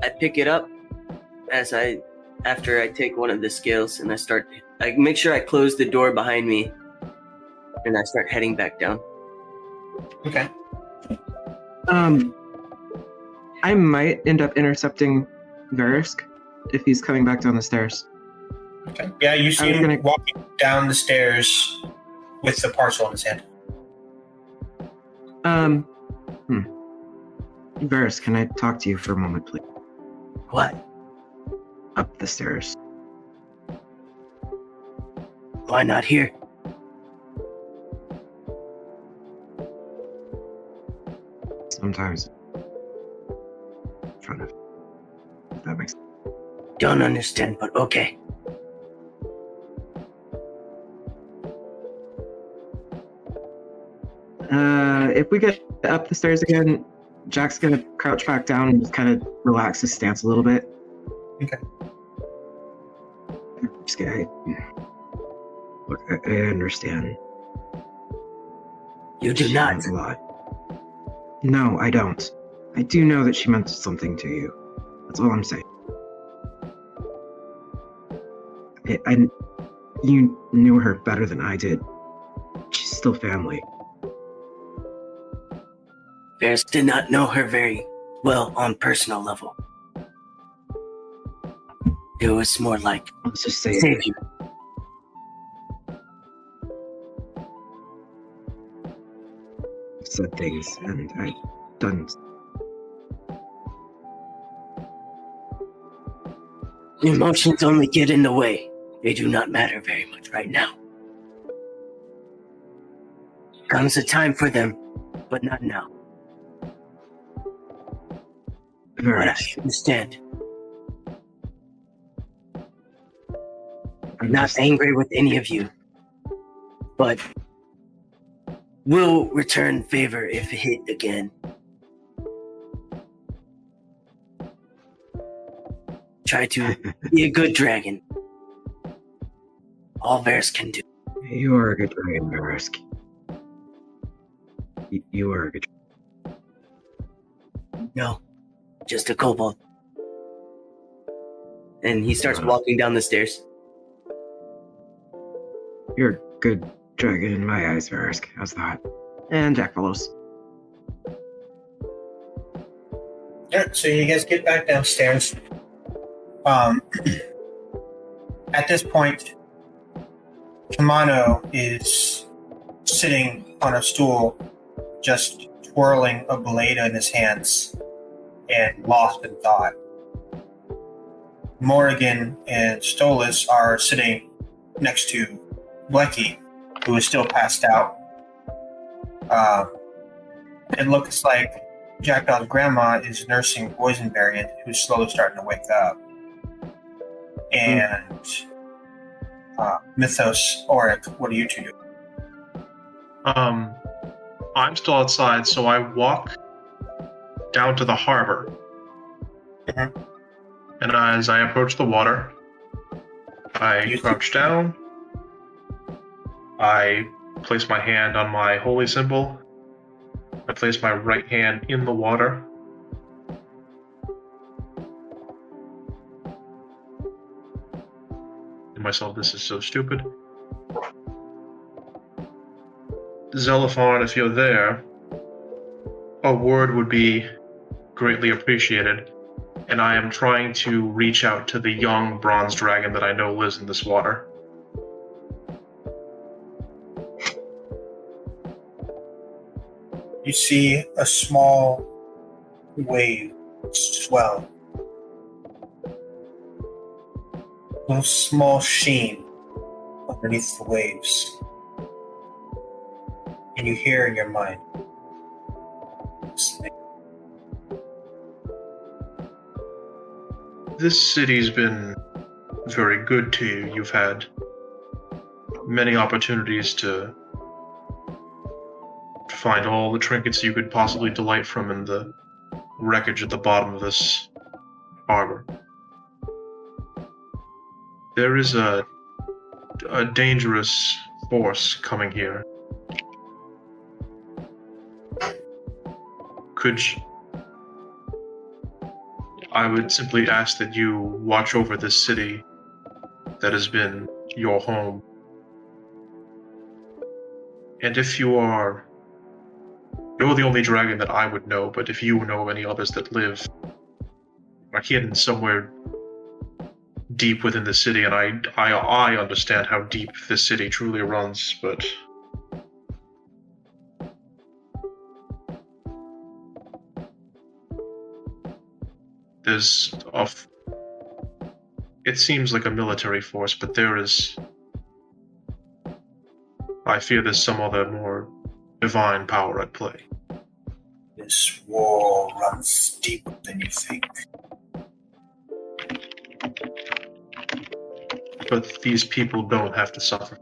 I pick it up after I take one of the scales and I make sure I close the door behind me and I start heading back down. Okay. I might end up intercepting Verisk if he's coming back down the stairs. Okay. Yeah, you see him walking down the stairs with the parcel in his hand. Verisk, can I talk to you for a moment, please? What? Up the stairs. Why not here? sometimes. Trying to. If that makes sense. Don't understand, but okay. If we get up the stairs again, Jack's gonna crouch back down and just kind of relax his stance a little bit. Okay. Just get, look, I understand. You do She not. meant a lot. No, I don't. I do know that she meant something to you. That's all I'm saying. You knew her better than I did. She's still family. Ferris did not know her very well on personal level. It was more like Let's just say savior. said things, and I done. Emotions only get in the way. They do not matter very much right now. Comes a time for them, but not now. But I understand. I'm not angry with any of you, but will return favor if hit again. Try to be a good dragon. All Varys can do. You are a good dragon, Marisk. You are a good. No, just a kobold. And he starts walking down the stairs. You're a good dragon in my eyes, Marisk. How's that? And Jack follows. Yeah, so you guys get back downstairs. At this point, Kamano is sitting on a stool, just twirling a blade in his hands and lost in thought. Morrigan and Stolas are sitting next to Blecky, who is still passed out. It looks like Jackdaw's grandma is nursing Boysenberry, who's slowly starting to wake up. And Mythos, Auric, what do you two do? I'm still outside, so I walk down to the harbor. Mhm. And as I approach the water, I crouch down. I place my hand on my holy symbol. I place my right hand in the water. To myself, this is so stupid. Xenophon, if you're there, a word would be greatly appreciated, and I am trying to reach out to the young bronze dragon that I know lives in this water. You see a small wave swell. A little small sheen underneath the waves. And you hear in your mind, This city's been very good to you. You've had many opportunities to find all the trinkets you could possibly delight from in the wreckage at the bottom of this harbor. There is a dangerous force coming here. I would simply ask that you watch over this city that has been your home. And if you're the only dragon that I would know, but if you know of any others that live are hidden somewhere deep within the city, and I understand how deep this city truly runs, but it seems like a military force, but I fear there's some other more divine power at play. This war runs deeper than you think. But these people don't have to suffer.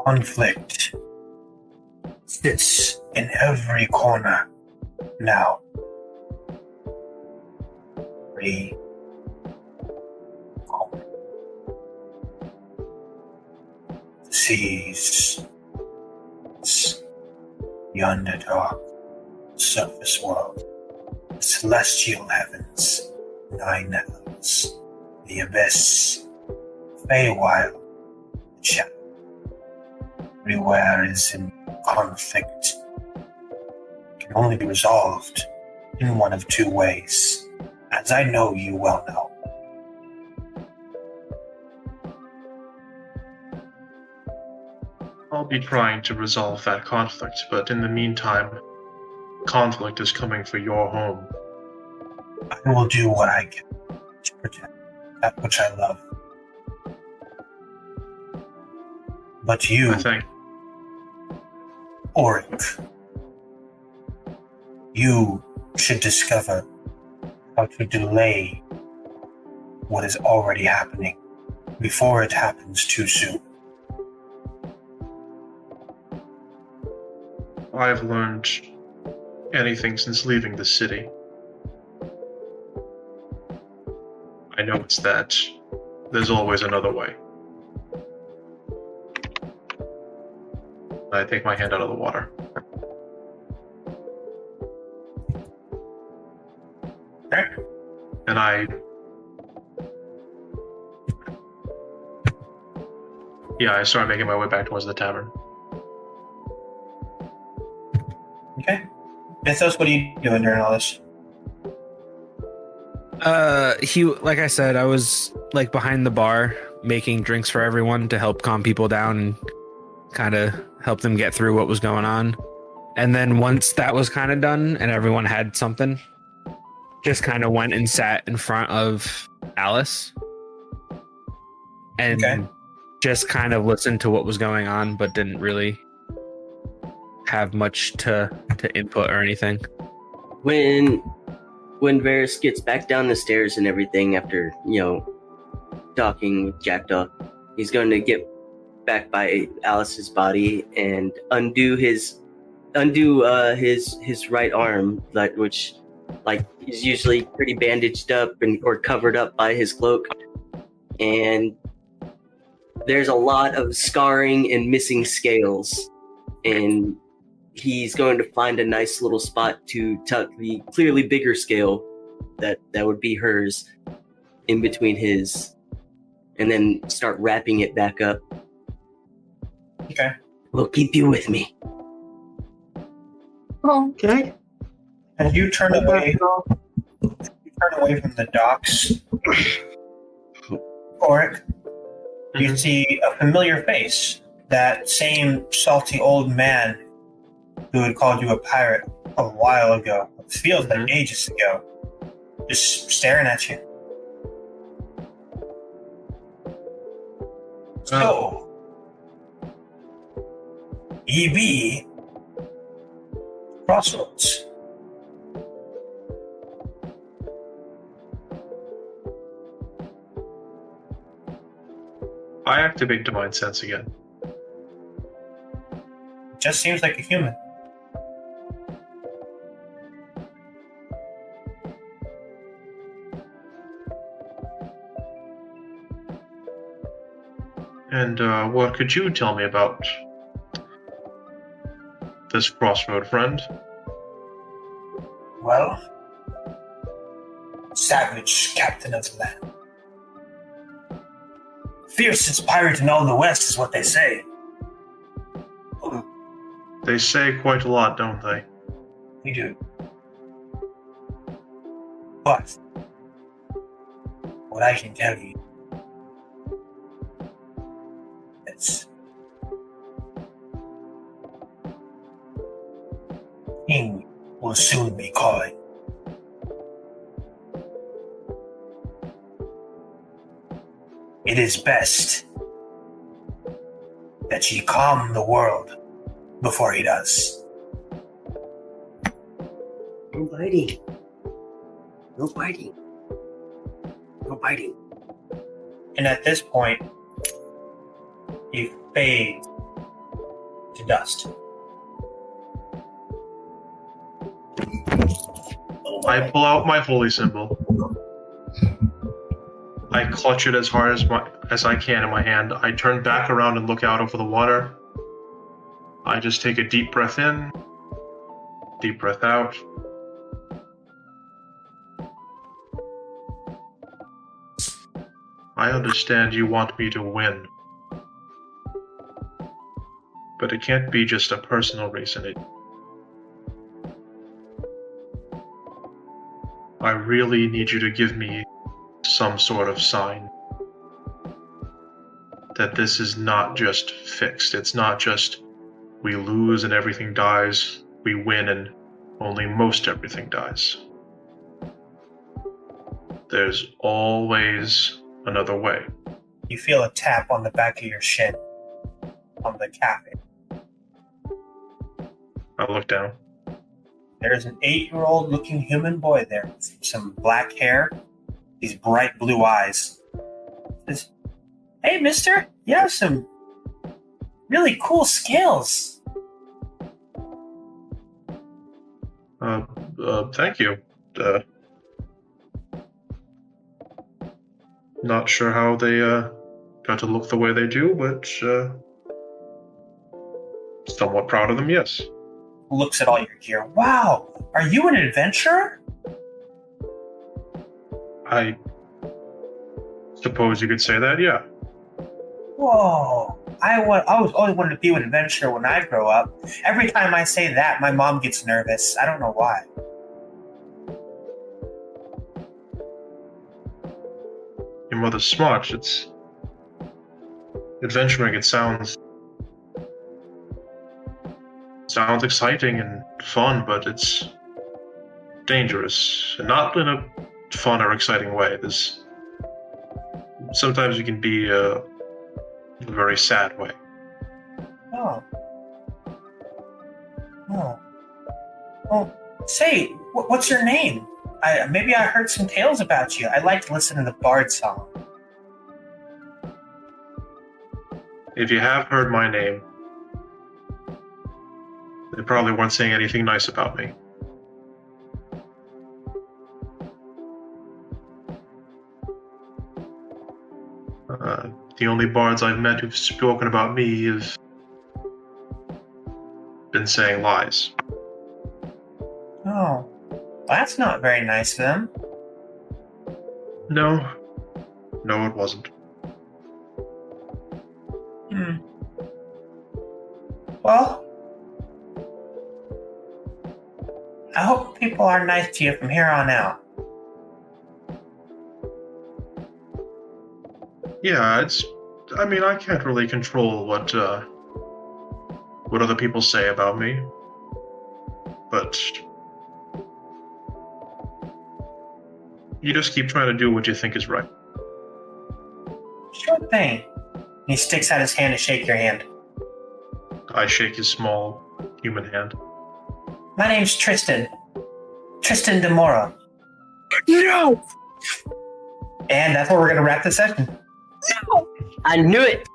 Conflict sits in every corner now. Every corner. The seas, the underdark, surface world, the celestial heavens, 9 hells, the abyss, Feywild, the shadow. Everywhere is in conflict. It can only be resolved in one of 2 ways, as I know you well know. I'll be trying to resolve that conflict, but in the meantime, conflict is coming for your home. I will do what I can to protect that which I love. But you, I think. Auric, you should discover how to delay what is already happening before it happens too soon. I've learned anything since leaving the city. I know it's that there's always another way. I take my hand out of the water. Okay. And I start making my way back towards the tavern. Okay. Mythos, what are you doing during all this? Like I said, I was like behind the bar making drinks for everyone to help calm people down and kind of help them get through what was going on. And then once that was kind of done and everyone had something, just kind of went and sat in front of Alice and just kind of listened to what was going on, but didn't really have much to input or anything. When Varys gets back down the stairs and everything after, talking with Jackdaw, he's going to get back by Alice's body and undo his right arm, which is usually pretty bandaged up or covered up by his cloak. And there's a lot of scarring and missing scales. And he's going to find a nice little spot to tuck the clearly bigger scale that would be hers in between his, and then start wrapping it back up. Okay. We'll keep you with me. Oh, Okay. As you turn away from the docks, Auric, you see a familiar face. That same salty old man who had called you a pirate a while ago. It feels like ages ago. Just staring at you. So, ye be Crossroads. I activate Divine Sense again. Just seems like a human. And what could you tell me about this crossroad friend? Well, savage captain of the land. Fiercest pirate in all the West is what they say. They say quite a lot, don't they? We do. But what I can tell you is King will soon be calling. It is best that ye calm the world before he does. biting. No biting. No biting. And at this point, you fade to dust. I pull out my holy symbol. I clutch it as hard as I can in my hand. I turn back around and look out over the water. I just take a deep breath in, deep breath out. I understand you want me to win. But it can't be just a personal reason. I really need you to give me some sort of sign that this is not just fixed. It's not just we lose and everything dies, we win and only most everything dies. There's always another way. You feel a tap on the back of your shin on the cafe. I look down. There's an 8-year-old looking human boy there with some black hair, these bright blue eyes. Says, "Hey, mister, you have some really cool skills." Thank you. Not sure how they got to look the way they do, but somewhat proud of them, yes. Looks at all your gear. Wow, are you an adventurer? I suppose you could say that, yeah. Whoa, I was always wanted to be an adventurer when I grow up. Every time I say that, my mom gets nervous. I don't know why. Your mother's smart. It's adventuring. It sounds exciting and fun, but it's dangerous, and not in a fun or exciting way. Sometimes you can be a very sad way. Oh. Well, say, what's your name? Maybe I heard some tales about you. I like to listen to the bard song. If you have heard my name, they probably weren't saying anything nice about me. The only bards I've met who've spoken about me have been saying lies. Oh, that's not very nice of them. No, it wasn't. Well, I hope people are nice to you from here on out. Yeah, I can't really control what other people say about me. But you just keep trying to do what you think is right. Sure thing. He sticks out his hand to shake your hand. I shake his small human hand. My name's Tristan. Tristan DeMora. No! And that's where we're going to wrap the session. I knew it.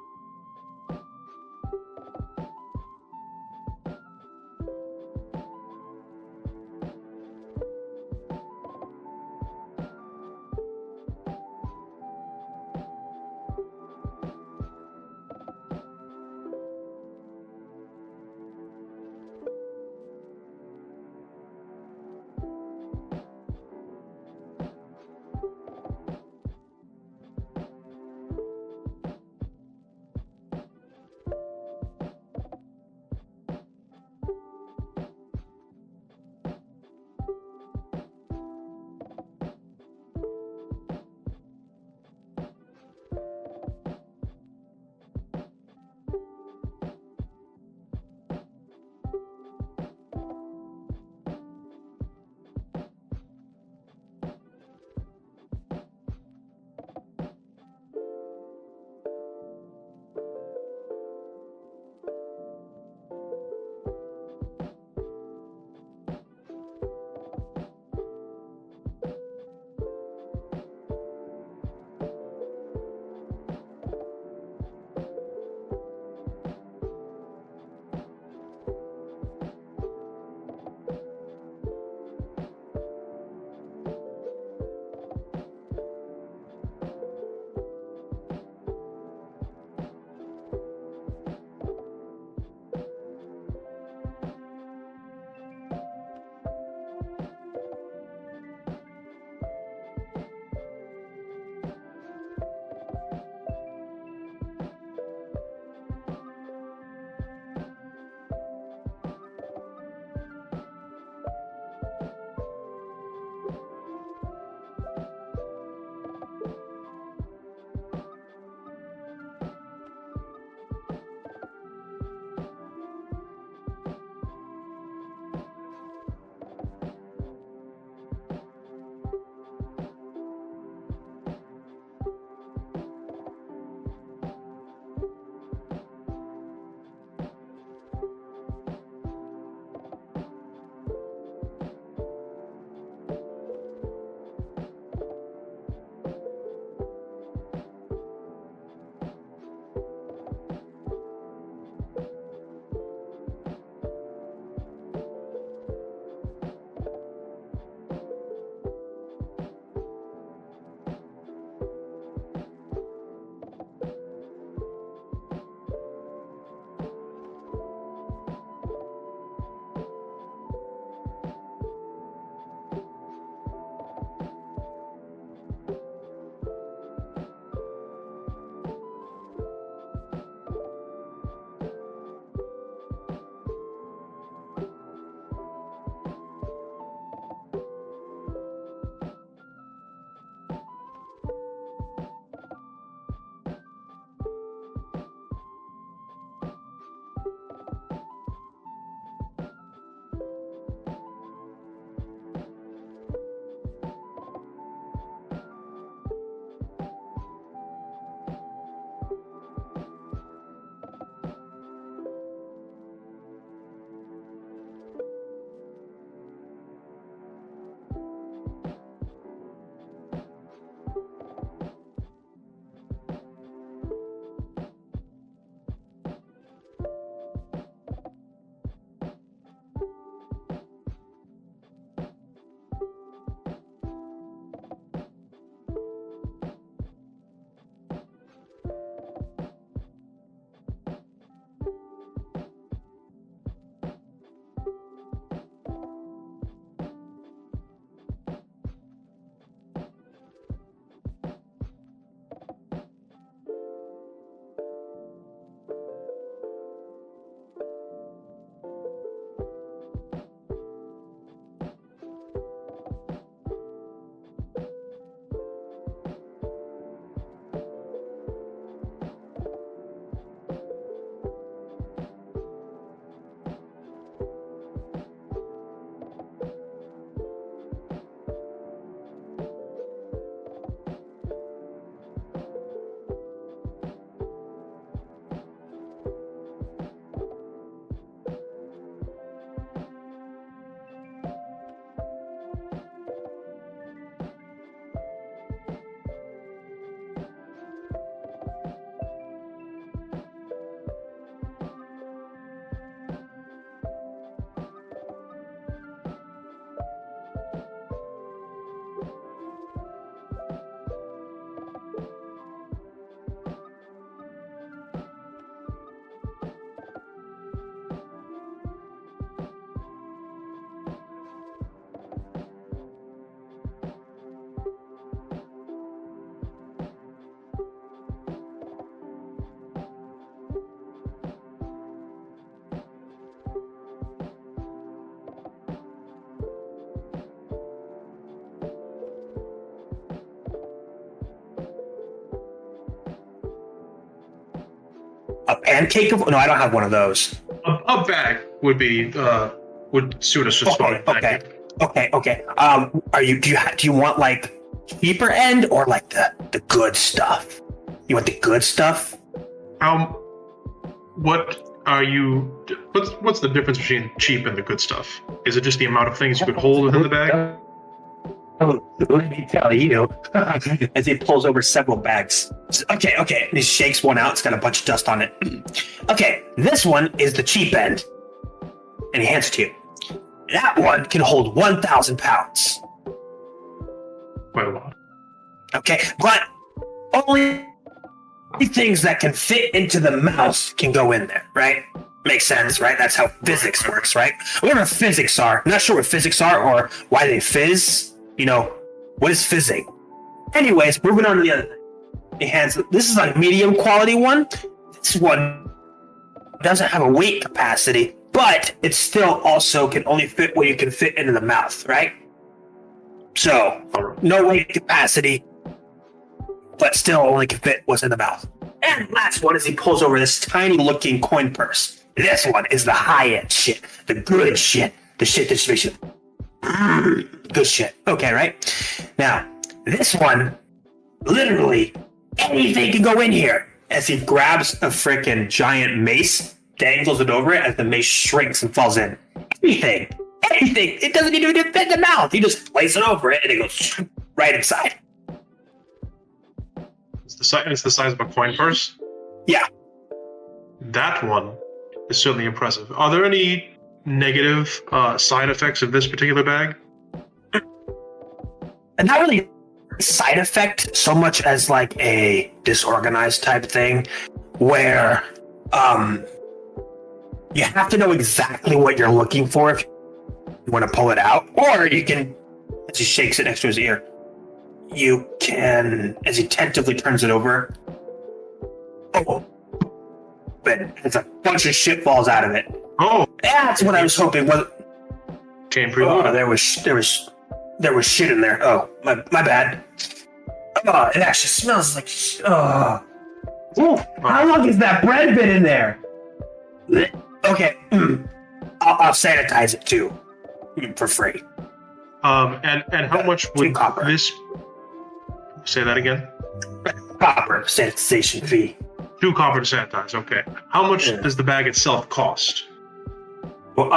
pancake of? No, I don't have one of those. A bag would be would suit us just fine. Okay. Do you want like cheaper end or like the good stuff? You want the good stuff? What are you? What's the difference between cheap and the good stuff? Is it just the amount of things you could hold within the bag? Oh, let me tell you. As he pulls over several bags. Okay. And he shakes one out. It's got a bunch of dust on it. Okay, this one is the cheap end. And he hands it to you. That one can hold 1,000 pounds. Quite a lot. Okay, but only things that can fit into the mouth can go in there, right? Makes sense, right? That's how physics works, right? Whatever physics are. I'm not sure what physics are or why they fizz. You know, what is fizzing? Anyways, moving on to the other thing. This is a medium quality one. This one doesn't have a weight capacity, but it still also can only fit what you can fit into the mouth, right? So, no weight capacity, but still only can fit what's in the mouth. And last one is he pulls over this tiny looking coin purse. This one is the high end shit, the good shit, the shit that makes you good shit. Okay, right? Now, this one, literally anything can go in here. As he grabs a freaking giant mace, dangles it over it as the mace shrinks and falls in. Anything. It doesn't even fit in the mouth. You just place it over it and it goes right inside. It's the size of a coin purse? Yeah. That one is certainly impressive. Are there any negative side effects of this particular bag? And not really a side effect so much as like a disorganized type thing where you have to know exactly what you're looking for if you want to pull it out, or you can, as he shakes it next to his ear, you can, as he tentatively turns it over, but it's a bunch of shit falls out of it. Oh, that's what I was hoping. Came preloaded. There was shit in there. Oh, my bad. Oh, it actually smells like. Oh, how long has that bread been in there? Okay, I'll sanitize it too, for free. And how much would copper. This? Say that again. Copper sanitization fee. 2 copper to sanitize. Okay. How much does the bag itself cost? Well,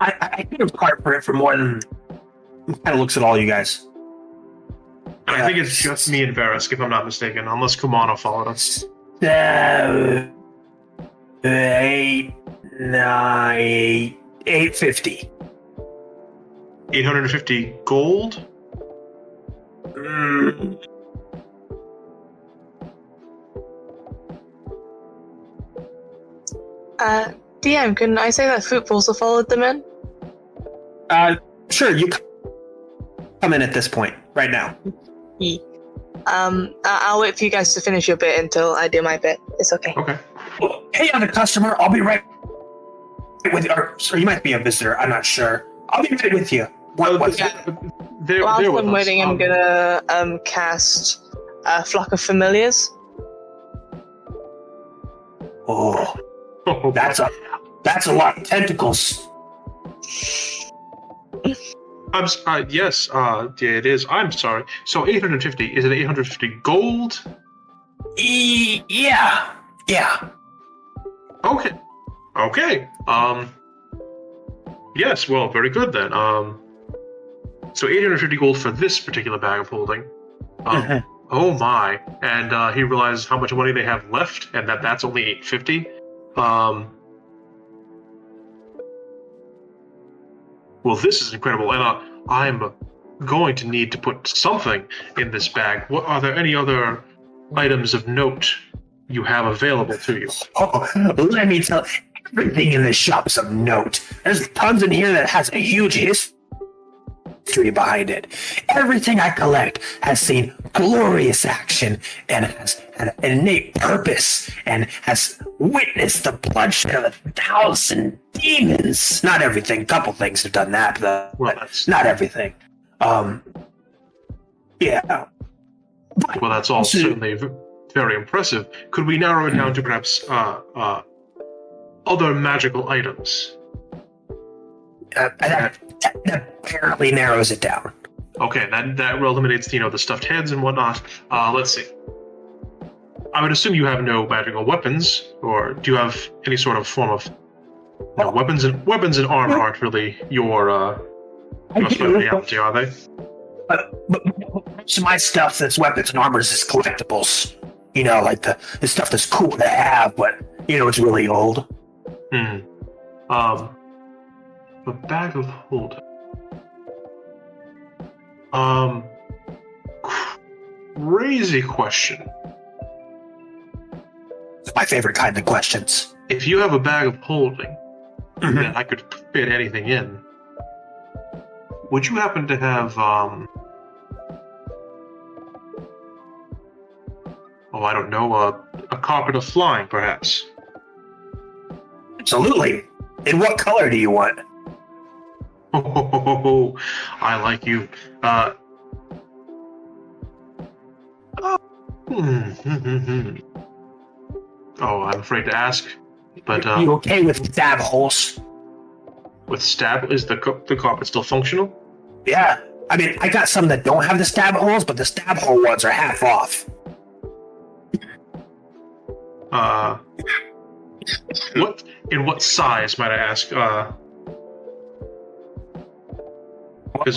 I couldn't part for it for more than. Kind of looks at all you guys. I think it's just me and Verisk, if I'm not mistaken, unless Kumano followed us. 7, 8, 9, 850. 850 gold? DM, can I say that Foop also followed them in? Sure, you come in at this point, right now. Yeah. I'll wait for you guys to finish your bit until I do my bit. It's okay. Okay. Well, hey, I'm the customer. I'll be right with you. Or you might be a visitor. I'm not sure. I'll be right with you. Whilst I'm waiting, I'm gonna cast a Flock of Familiars. Oh, that's a lot of tentacles. Yes, it is. I'm sorry. So 850, is it 850 gold? Yeah. Okay. Yes, well, very good then. So 850 gold for this particular bag of holding. Oh my. And he realizes how much money they have left, and that's only 850. Well, this is incredible, and I'm going to need to put something in this bag. Are there any other items of note you have available to you? Oh, let me tell you, everything in this shop is of note. There's tons in here that has a huge history behind it. Everything I collect has seen glorious action and has had an innate purpose and has witnessed the bloodshed of 1,000 demons. Not everything. A couple things have done that, but not everything. Yeah. Well, that's all certainly very impressive. Could we narrow it down to perhaps other magical items? That apparently narrows it down. Okay, that eliminates the stuffed heads and whatnot. Let's see. I would assume you have no magical weapons, or do you have any sort of form of weapons and armor aren't really your specialty, are they? But most of my stuff that's weapons and armors is collectibles. Like the stuff that's cool to have, but it's really old. A bag of holding. Crazy question. It's my favorite kind of questions. If you have a bag of holding, then I could fit anything in. Would you happen to have, I don't know, a carpet of flying, perhaps? Absolutely. In what color do you want? Oh, I like you. Oh, I'm afraid to ask, but you okay with stab holes? With stab, is the carpet still functional? Yeah, I mean, I got some that don't have the stab holes, but the stab hole ones are half off. In what size, might I ask? Because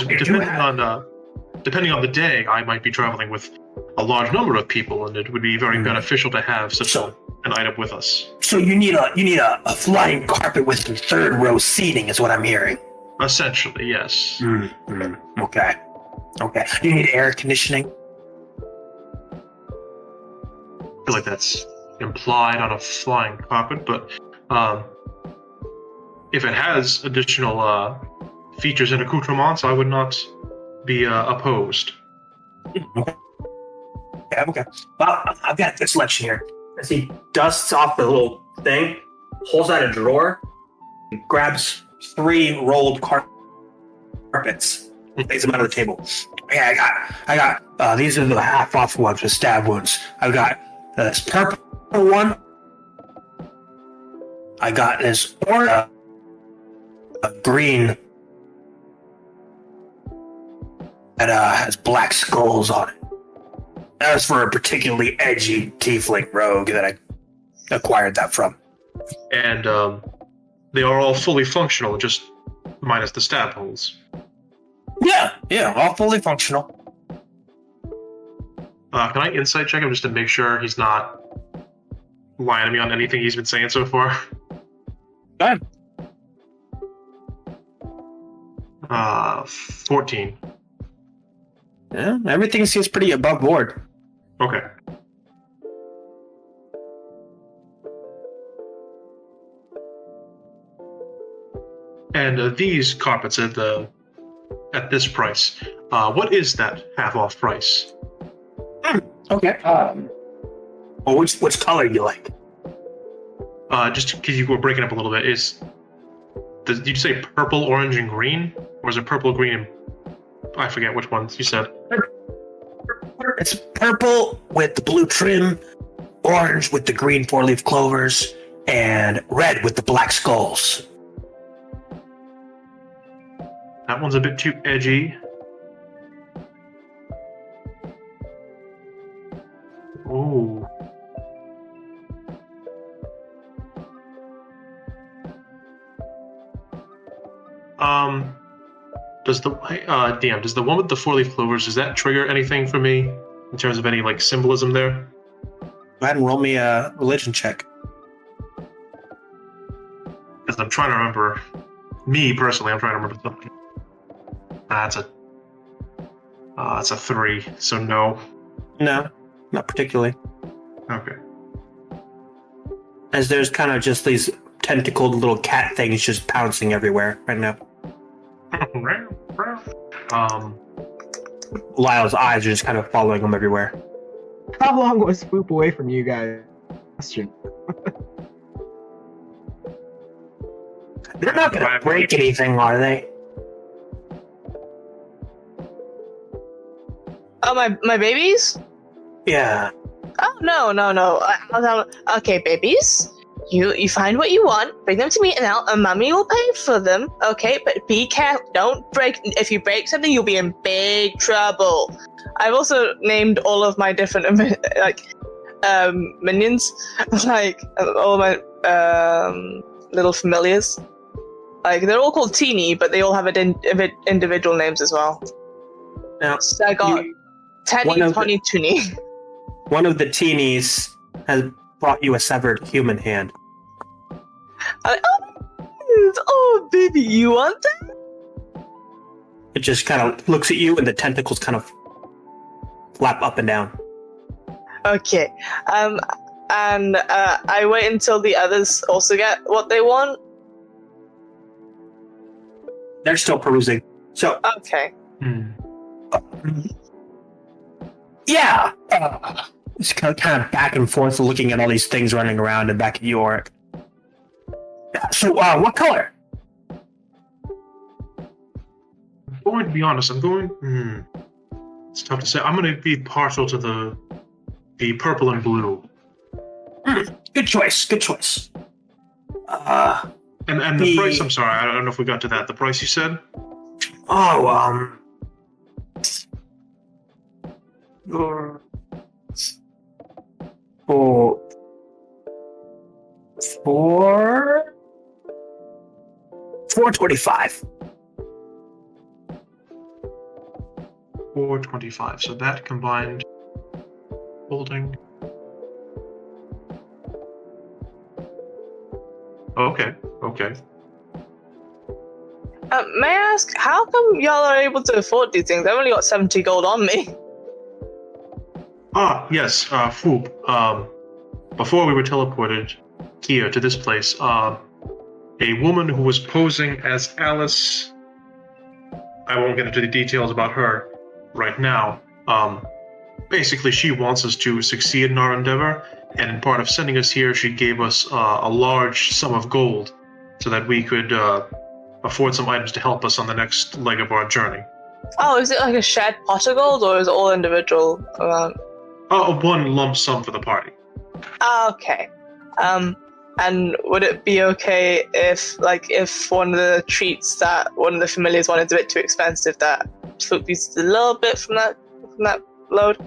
depending on the day, I might be traveling with a large number of people, and it would be very beneficial to have such an item with us. So you need a flying carpet with some third row seating, is what I'm hearing. Essentially, yes. Okay. Do you need air conditioning? I feel like that's implied on a flying carpet, but if it has additional features and accoutrements, I would not be opposed. Okay. Well, I've got this lunch here. As he dusts off the little thing, pulls out a drawer, and grabs 3 rolled carpets, and lays them out on the table. Yeah, I got. These are the half-off ones with stab wounds. I've got this purple one. I got this orange, a green that has black skulls on it. That was for a particularly edgy tiefling rogue that I acquired that from. And they are all fully functional, just minus the stab holes. Yeah, all fully functional. Can I insight check him just to make sure he's not lying to me on anything he's been saying so far? Go ahead. 14. Yeah, everything seems pretty above board. Okay. And these carpets at this price, what is that half off price? Okay. Well, which color do you like? Just because you were breaking up a little bit, did you say purple, orange, and green, or is it purple, green, and I forget which ones you said? It's purple with the blue trim, orange with the green 4-leaf clovers, and red with the black skulls. That one's a bit too edgy. Ooh. Does the one with the 4-leaf clovers, does that trigger anything for me in terms of any like symbolism there? Go ahead and roll me a religion check. Because I'm trying to remember. Me personally, I'm trying to remember something. That's a 3, so no. No, not particularly. Okay. As there's kind of just these tentacled little cat things just pouncing everywhere right now. Lyle's eyes are just kind of following him everywhere. How long was Swoop away from you guys? Question. They're not gonna break anything, are they? Oh, my babies? Yeah. Oh, no. Okay, babies. You find what you want, bring them to me, and Mommy will pay for them. Okay, but be careful. Don't break. If you break something, you'll be in big trouble. I've also named all of my different minions, like all my little familiars. Like they're all called Teeny, but they all have individual names as well. Now, so I got Teddy, Tony, Toonie. One of the teenies has brought you a severed human hand. Oh, baby, you want that? It just kind of looks at you, and the tentacles kind of flap up and down. Okay. And I wait until the others also get what they want. They're still perusing. So. Okay. Yeah. It's kind of back and forth, looking at all these things running around and back at Yorick. So, what color? I'm going to be honest. It's tough to say. I'm going to be partial to the purple and blue. Good choice. And the price. I'm sorry. I don't know if we got to that. The price you said. $4.25. $4.25. So that combined holding. Okay. May I ask, how come y'all are able to afford these things? I've only got 70 gold on me. Yes, Foop. Before we were teleported here to this place, a woman who was posing as Alice, I won't get into the details about her right now. Basically, she wants us to succeed in our endeavor, and in part of sending us here, she gave us a large sum of gold so that we could afford some items to help us on the next leg of our journey. Oh, is it like a shared pot of gold, or is it all individual amount? One lump sum for the party. Okay. And would it be okay if one of the treats that one of the familiars wanted is a bit too expensive, that Foop uses a little bit from that load?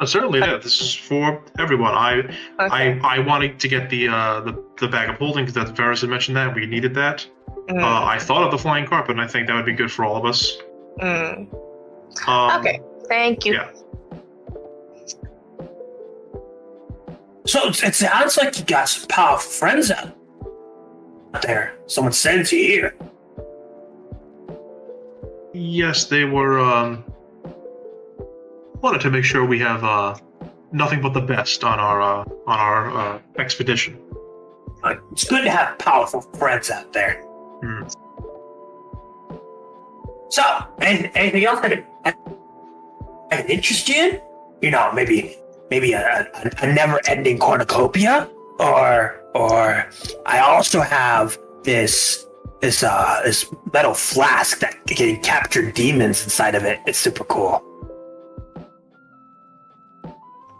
Certainly, yeah. This is for everyone. I wanted to get the bag of holding because that Varus had mentioned that we needed that. I thought of the flying carpet, and I think that would be good for all of us. Okay, thank you. Yeah. So it sounds like you got some powerful friends out there. Someone sent you here. Yes, they were. Wanted to make sure we have nothing but the best on our expedition. It's good to have powerful friends out there. So, anything else that I can interest you in? You know, maybe a never-ending cornucopia, or I also have this metal flask that can capture demons inside of it. It's super cool.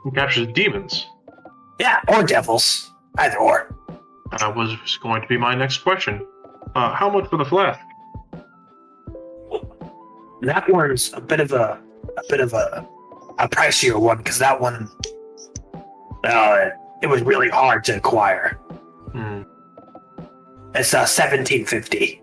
Who captures demons? Yeah, or devils, either or. That was going to be my next question. How much for the flask? That one's a bit of a pricier one, because that one, it was really hard to acquire. It's $17.50.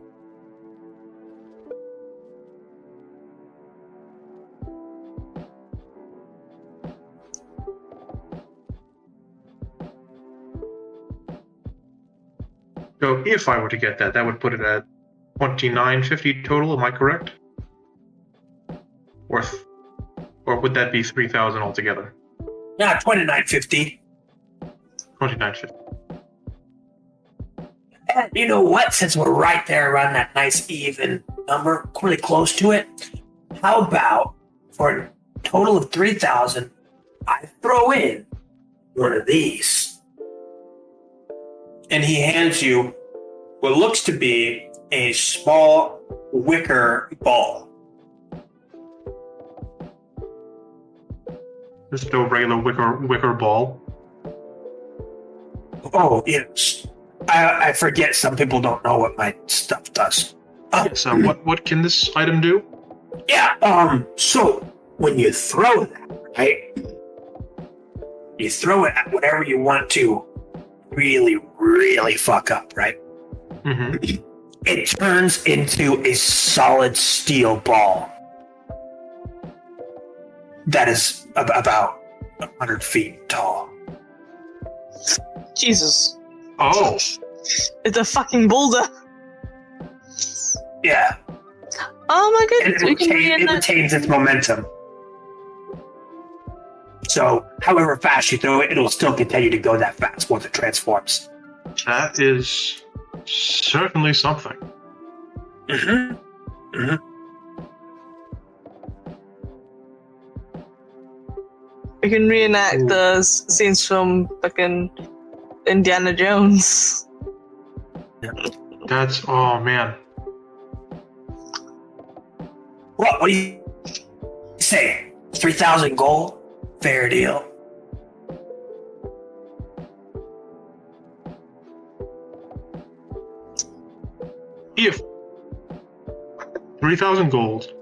So if I were to get that would put it at $29.50 total. Am I correct? Or would that be 3,000 altogether? Yeah, $29.50. $29.50. And you know what? Since we're right there around that nice even number, really close to it, how about for a total of 3,000, I throw in one of these? And he hands you what looks to be a small wicker ball. Just a regular wicker ball. Oh, yes. I forget some people don't know what my stuff does. So what can this item do? Yeah, so when you throw that, right? You throw it at whatever you want to really, really fuck up, right? Mm-hmm. It turns into a solid steel ball that is about 100 feet tall. Jesus. Oh. It's a fucking boulder. Yeah. Oh my And goodness. it retains its momentum. So, however fast you throw it, it'll still continue to go that fast once it transforms. That is certainly something. Mm-hmm. Mm-hmm. We can reenact the scenes from fucking Indiana Jones. That's, oh man. What do you say? 3,000 gold? Fair deal. If 3,000 gold,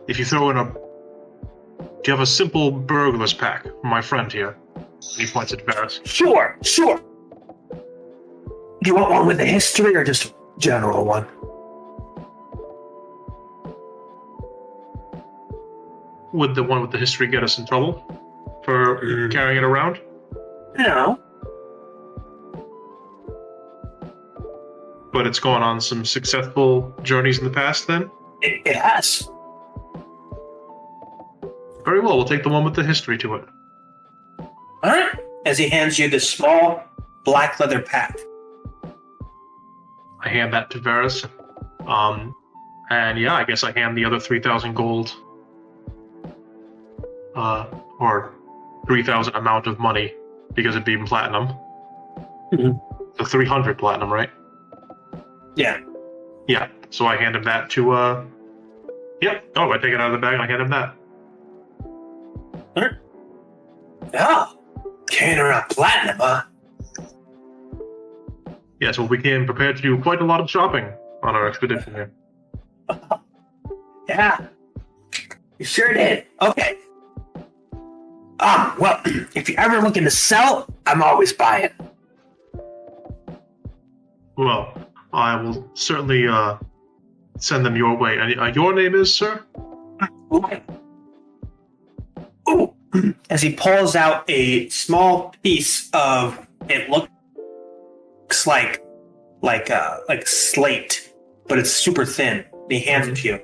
if you throw in do you have a simple burglar's pack from my friend here? He points at Varys. Sure. Do you want one with a history or just a general one? Would the one with the history get us in trouble for carrying it around? No. But it's gone on some successful journeys in the past then? It has. Very well, we'll take the one with the history to it. Alright. As he hands you this small black leather pack. I hand that to Varys. And yeah, I guess I hand the other 3,000 gold. Or 3,000 amount of money, because it'd be in platinum. Mm-hmm. So 300 platinum, right? Yeah. Yeah, so I hand him that to, I take it out of the bag and I hand him that. Alright. Yeah. Carrying around platinum, huh? Yeah, so we came prepared to do quite a lot of shopping on our expedition here. Yeah. You sure did. Okay. Well, if you're ever looking to sell, I'm always buying. Well, I will certainly send them your way. And your name is, sir? Ooh. As he pulls out a small piece of, it looks like slate, but it's super thin. And he hands it to you.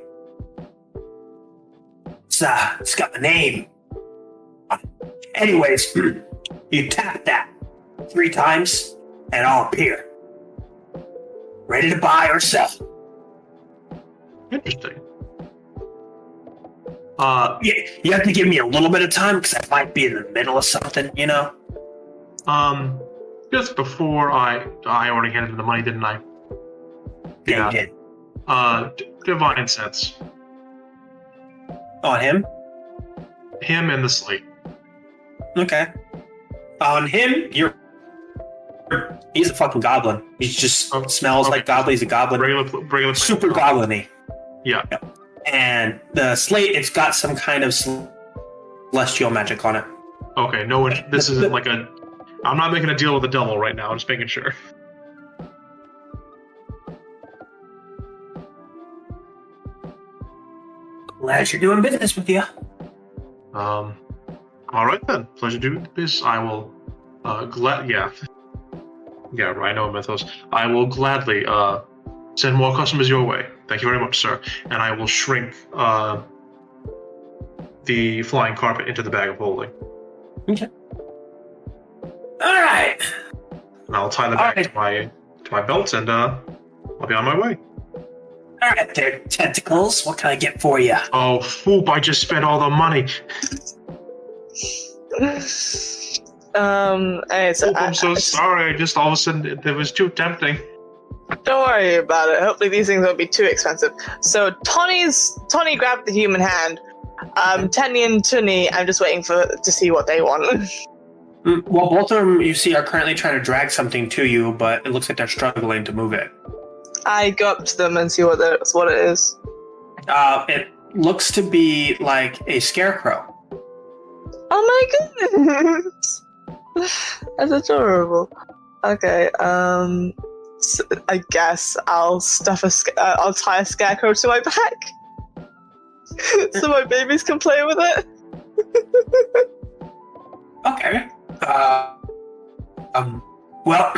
It's got my name. Anyways, you tap that 3 times, and I'll appear. Ready to buy or sell. Interesting. You have to give me a little bit of time, because I might be in the middle of something, you know? Just before I already handed him the money, didn't I? Yeah, you did. Divine sense. On him? Him and the slate. Okay. On him, he's a fucking goblin. He just smells like goblin. He's a goblin. Regular super goblin-y. Yeah. And the slate, it's got some kind of celestial magic on it. Okay, no one. This isn't like a. I'm not making a deal with the devil right now. I'm just making sure. Glad you're doing business with you. All right then. Pleasure doing this. I will. Yeah, Rhino Mythos. I will gladly send more customers your way. Thank you very much, sir. And I will shrink the flying carpet into the bag of holding. Okay. All right. And I'll tie the bag to my belt, and I'll be on my way. All right, there, tentacles. What can I get for you? Oh, foop! I just spent all the money. I'm so sorry. I just all of a sudden it was too tempting. Don't worry about it. Hopefully these things won't be too expensive. So Tony grabbed the human hand, Tenny and Tunny, I'm just waiting to see what they want. Well, both of them you see are currently trying to drag something to you, but it looks like they're struggling to move it. I go up to them and see what it is. It looks to be like a scarecrow. Oh my goodness! That's adorable. Okay, so I guess I'll I'll tie a scarecrow to my back, so my babies can play with it. Okay. Well,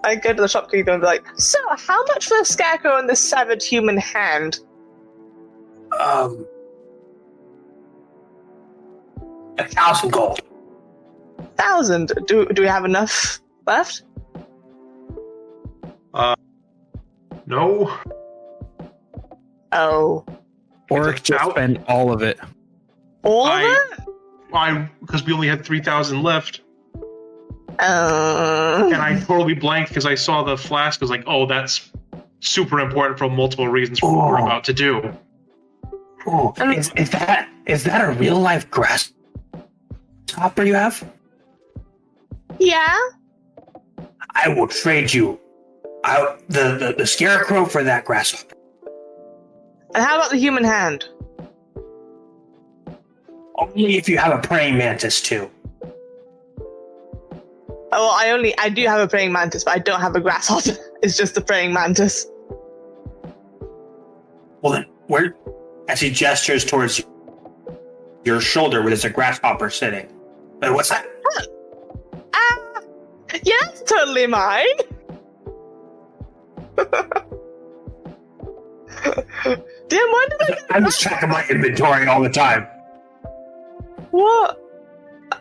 I go to the shopkeeper and be like, "So, how much for a scarecrow and this severed human hand?" 1,000 gold. 1,000. Do we have enough left? No. Oh. Oric just spent all of it. All of it? Because we only had 3,000 left. And I totally blanked because I saw the flask. I was like, oh, that's super important for multiple reasons for what we're about to do. Ooh, is that a real life grasshopper you have? Yeah. I will trade you the scarecrow for that grasshopper. And how about the human hand? Only if you have a praying mantis too. Oh, well, I do have a praying mantis, but I don't have a grasshopper. It's just the praying mantis. Well then, where? As he gestures towards your shoulder, where there's a grasshopper sitting. What's that? Yeah, that's totally mine. Damn, when did I lose track of my inventory all the time. What?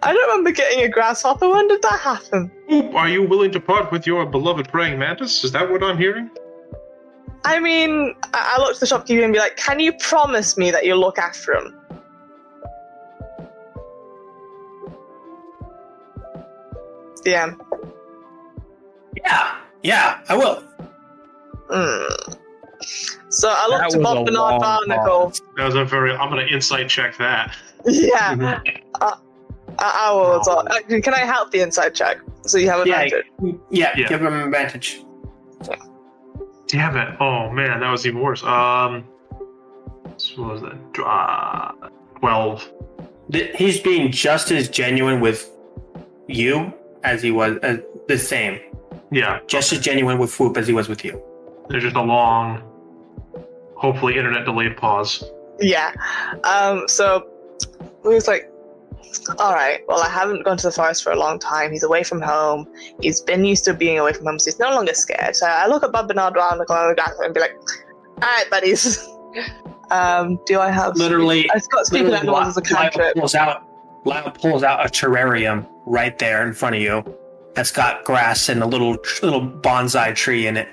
I don't remember getting a grasshopper. When did that happen? Are you willing to part with your beloved praying mantis? Is that what I'm hearing? I mean, I look to the shopkeeper and be like, can you promise me that you'll look after him? DM. Yeah, I will. So I look to Bob Bernard Barnacle. That was I'm going to insight check that. Yeah. I will. So, can I help the inside check? So you have advantage. Yeah, give him advantage. Damn it. Oh, man, that was even worse. So what was that? 12. He's being just as genuine with you as he was the same. Yeah. Just as genuine with Whoop as he was with you. There's just a long, hopefully internet delayed pause. Yeah. So we was like, all right, well, I haven't gone to the forest for a long time. He's away from home. He's been used to being away from home, so he's no longer scared. So I look at Bob Bernard around the corner of the grass and be like, all right, buddies. Do I have... Literally, I've got speaking animals as a cantrip. Lyle pulls out a terrarium right there in front of you that's got grass and a little bonsai tree in it.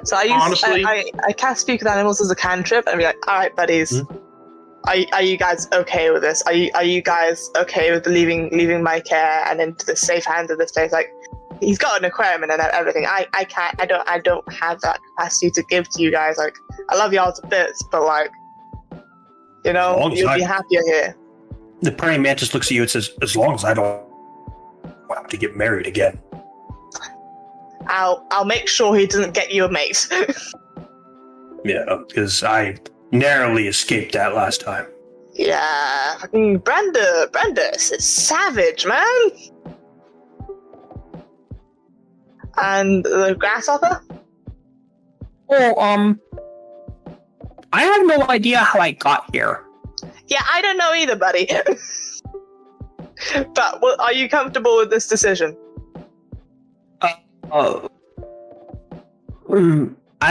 So I cast speak with animals as a cantrip and be like, all right, buddies. Are you guys okay with this? Are you guys okay with leaving my care and into the safe hands of this place? Like, he's got an aquarium and everything. I don't have that capacity to give to you guys. Like, I love y'all to bits, but like, you know, you'll be happier here. The praying mantis looks at you and says, as long as I don't have to get married again. I'll make sure he doesn't get you a mate. Yeah, because I narrowly escaped that last time. Yeah, fucking Brenda is savage, man. And the grasshopper? Oh, I have no idea how I got here. Yeah, I don't know either, buddy. But are you comfortable with this decision? I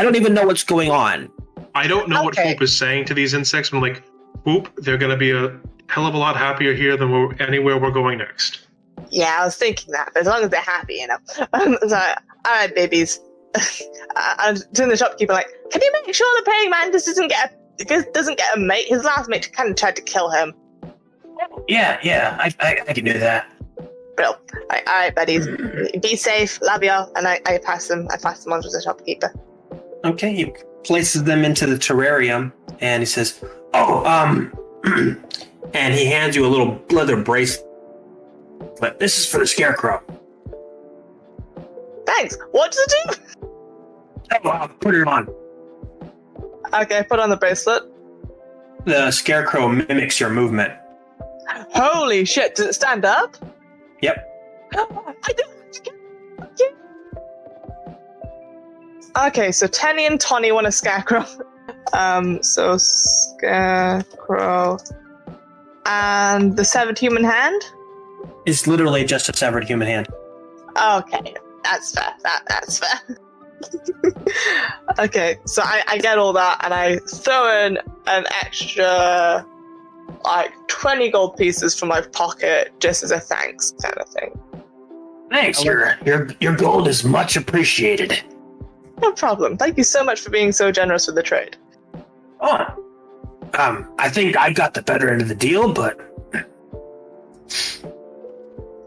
don't even know what's going on. I don't know what Whoop is saying to these insects. I'm like, Whoop, they're going to be a hell of a lot happier here than anywhere we're going next. Yeah, I was thinking that, but as long as they're happy, you know. So, all right, babies. I'm to the shopkeeper like, can you make sure the praying mantis doesn't get a mate? His last mate kind of tried to kill him. Yeah, I can do that. Bro, all right, buddies. Be safe, love y'all, and I pass them on to the shopkeeper. Okay, he places them into the terrarium, and he says, and he hands you a little leather bracelet. This is for the Scarecrow. Thanks. What does it do? Oh, I'll put it on. Okay, put on the bracelet. The Scarecrow mimics your movement. Holy shit! Does it stand up? Yep. I don't. Okay, so Tenny and Tony want a Scarecrow. So Scarecrow and the severed human hand. It's literally just a severed human hand. Okay, that's fair. That's fair. Okay, so I get all that, and I throw in an extra, like 20 gold pieces from my pocket, just as a thanks kind of thing. Thanks, your gold is much appreciated. No problem. Thank you so much for being so generous with the trade. Oh, I think I got the better end of the deal, but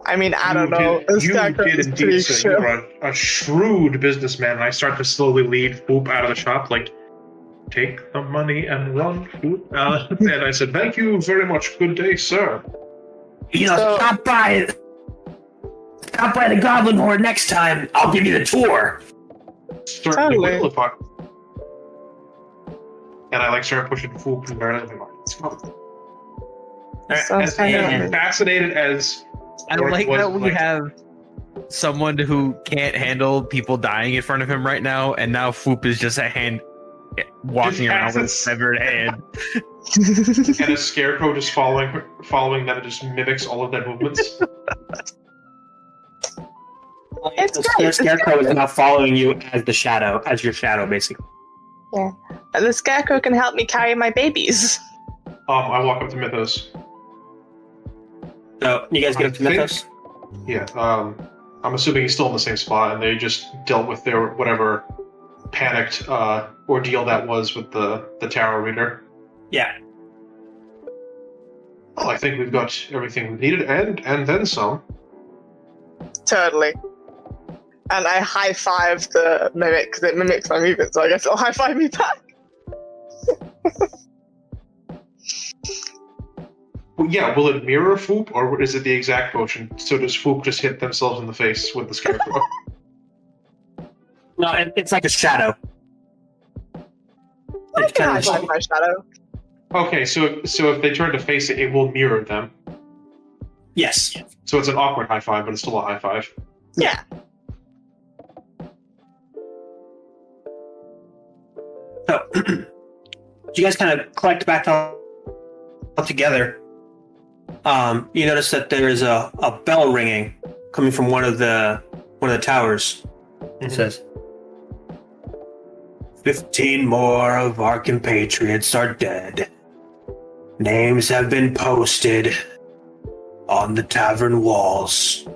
I mean, I don't know. You did indeed, so you're a shrewd businessman, and I start to slowly lead Foop out of the shop, like, take the money and run, Foop. And I said, thank you very much. Good day, sir. Stop by the Goblin Horde next time. I'll give you the tour. Certainly will if I... And I start pushing Foop and Bernard. Let's go. As fascinated as... I like that we have someone who can't handle people dying in front of him right now, and now Foop is just a hand walking around with a severed hand. And a Scarecrow just following them and just mimics all of their movements. The Scarecrow is now following you as your shadow, basically. Yeah. And the Scarecrow can help me carry my babies. I walk up to Mythos. So, you guys get up to Mythos? Yeah, I'm assuming he's still in the same spot, and they just dealt with their whatever panicked ordeal that was with the tarot reader. Yeah. Well, I think we've got everything we needed, and then some. Totally. And I high-five the mimic, because it mimics my movement, so I guess it'll high-five me back. Well, yeah, will it mirror Foop, or is it the exact motion? So does Foop just hit themselves in the face with the Scarecrow? No, it's like a shadow. I can high-five my shadow. Okay, so if they turn to face it, it will mirror them. Yes. So it's an awkward high five, but it's still a high five. Yeah. So, you guys kind of collect back all together. You notice that there is a bell ringing coming from one of the towers. It says, 15 more of our compatriots are dead. Names have been posted on the tavern walls.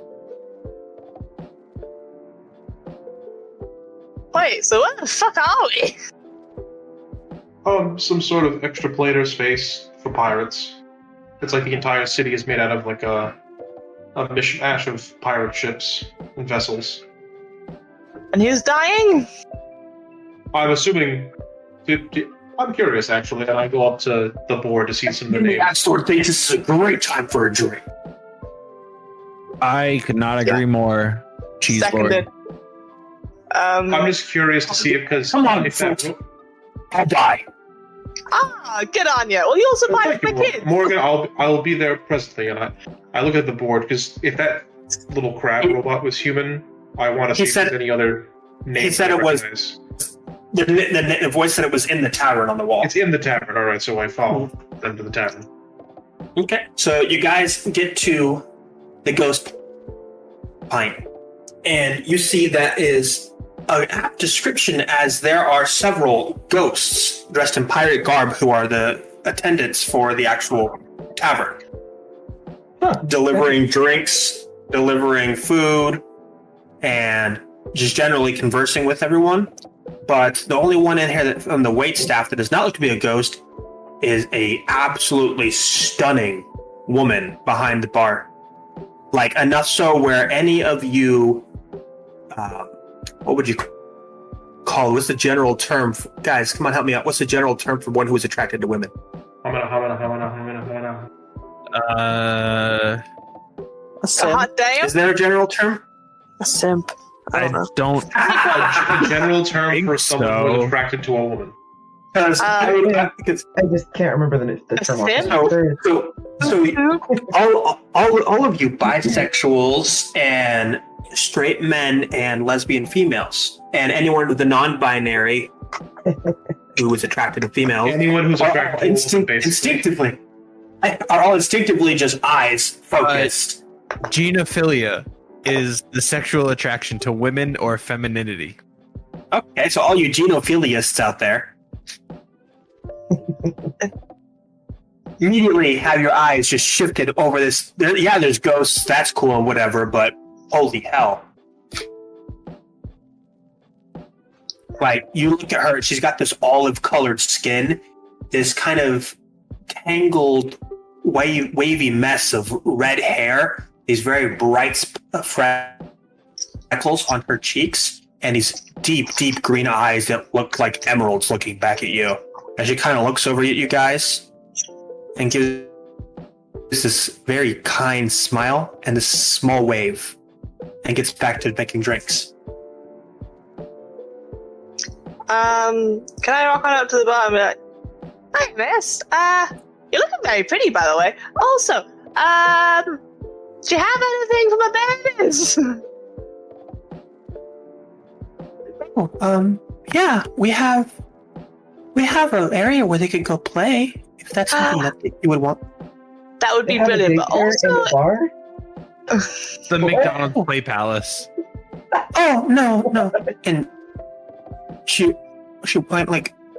Wait, so where the fuck are we? Some sort of extra planar space for pirates. It's like the entire city is made out of like a mishmash of pirate ships and vessels. And who's dying? I'm assuming... I'm curious, actually, and I go up to the board to see some of the names. That sort of thing. This is a great time for a drink. I could not agree more. Cheese Seconded. Lord. I'm just curious to see because... Come on, folks. I'll die. Good on you. Well, you also buy Thank my you, kids. Morgan, I'll be there presently, and I look at the board, because if that little crab robot was human, I want to see if there's any other names. He said it was... The voice said it was in the tavern on the wall. It's in the tavern, alright, so I follow them to the tavern. Okay, so you guys get to the ghost pint, and you see that is an apt description, as there are several ghosts dressed in pirate garb who are the attendants for the actual tavern. Delivering drinks, delivering food, and just generally conversing with everyone. But the only one in here that, from the wait staff that does not look to be a ghost is a absolutely stunning woman behind the bar. Like, enough so where any of you, what would you call it? What's the general term? Guys, come on, help me out. What's the general term for one who is attracted to women? Hamana. A hot damn? Is there a general term? A simp. I don't know. A general term for someone who is attracted to a woman. Because I just can't remember the term. all of you bisexuals and straight men and lesbian females, and anyone with the non-binary who is attracted to females, Anyone who's attracted to a woman, basically. instinctively are all instinctively just eyes focused. Genophilia is the sexual attraction to women or femininity. Okay, so all you genophiliasts out there, immediately have your eyes just shifted over this. There's ghosts, that's cool and whatever, but holy hell. Like, you look at her, she's got this olive-colored skin, this kind of tangled, wavy mess of red hair, these very bright freckles on her cheeks, and these deep green eyes that look like emeralds looking back at you. As she kind of looks over at you guys and gives this very kind smile and this small wave and gets back to making drinks. Can I walk on up to the bar and be like, "Hi, miss. You're looking very pretty, by the way. Also, do you have anything for my babies?" Yeah, we have an area where they could go play, if that's something that you would want. That would be brilliant, but also... bar? The McDonald's Play Palace. Oh, no. And she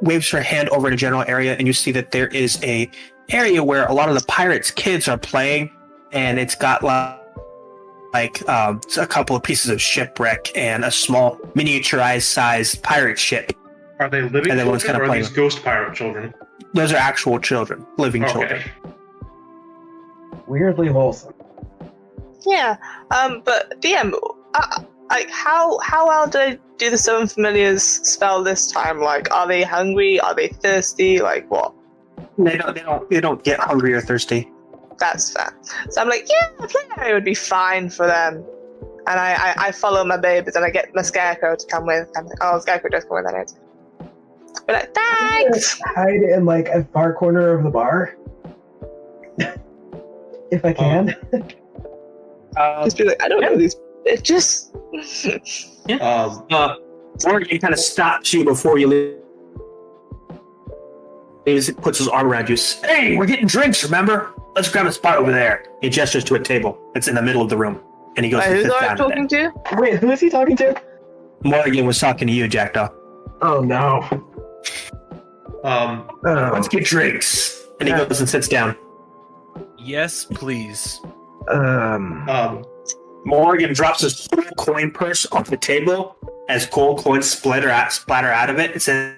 waves her hand over the general area, and you see that there is a area where a lot of the pirates' kids are playing, and it's got like a couple of pieces of shipwreck and a small miniaturized sized pirate ship. Are they living And everyone's children, kinda or are these ghost pirate children? Those are actual children, living children. Weirdly wholesome. Yeah, but DM, like, how well do they do the Seven Familiars spell this time? Like, are they hungry? Are they thirsty? Like, what? They don't get hungry or thirsty. That's fair. So I'm like, yeah, a play area would be fine for them. And I follow my babies, and I get my Scarecrow to come with. I'm like, oh, Scarecrow does come with, that is. We're like, thanks! Hide in like a far corner of the bar. If I can. Just be like, I don't know these bitches. Morgan kind of stops you before you leave. He puts his arm around you. Hey, we're getting drinks, remember? Let's grab a spot over there. He gestures to a table. It's in the middle of the room. And he goes Wait, to who's sit I down talking to? Wait, who is he talking to? Morgan was talking to you, Jackdaw. Oh no. Let's get drinks. And he goes and sits down. Yes, please. Morgan drops his whole coin purse off the table as gold coins splatter out of it. It says,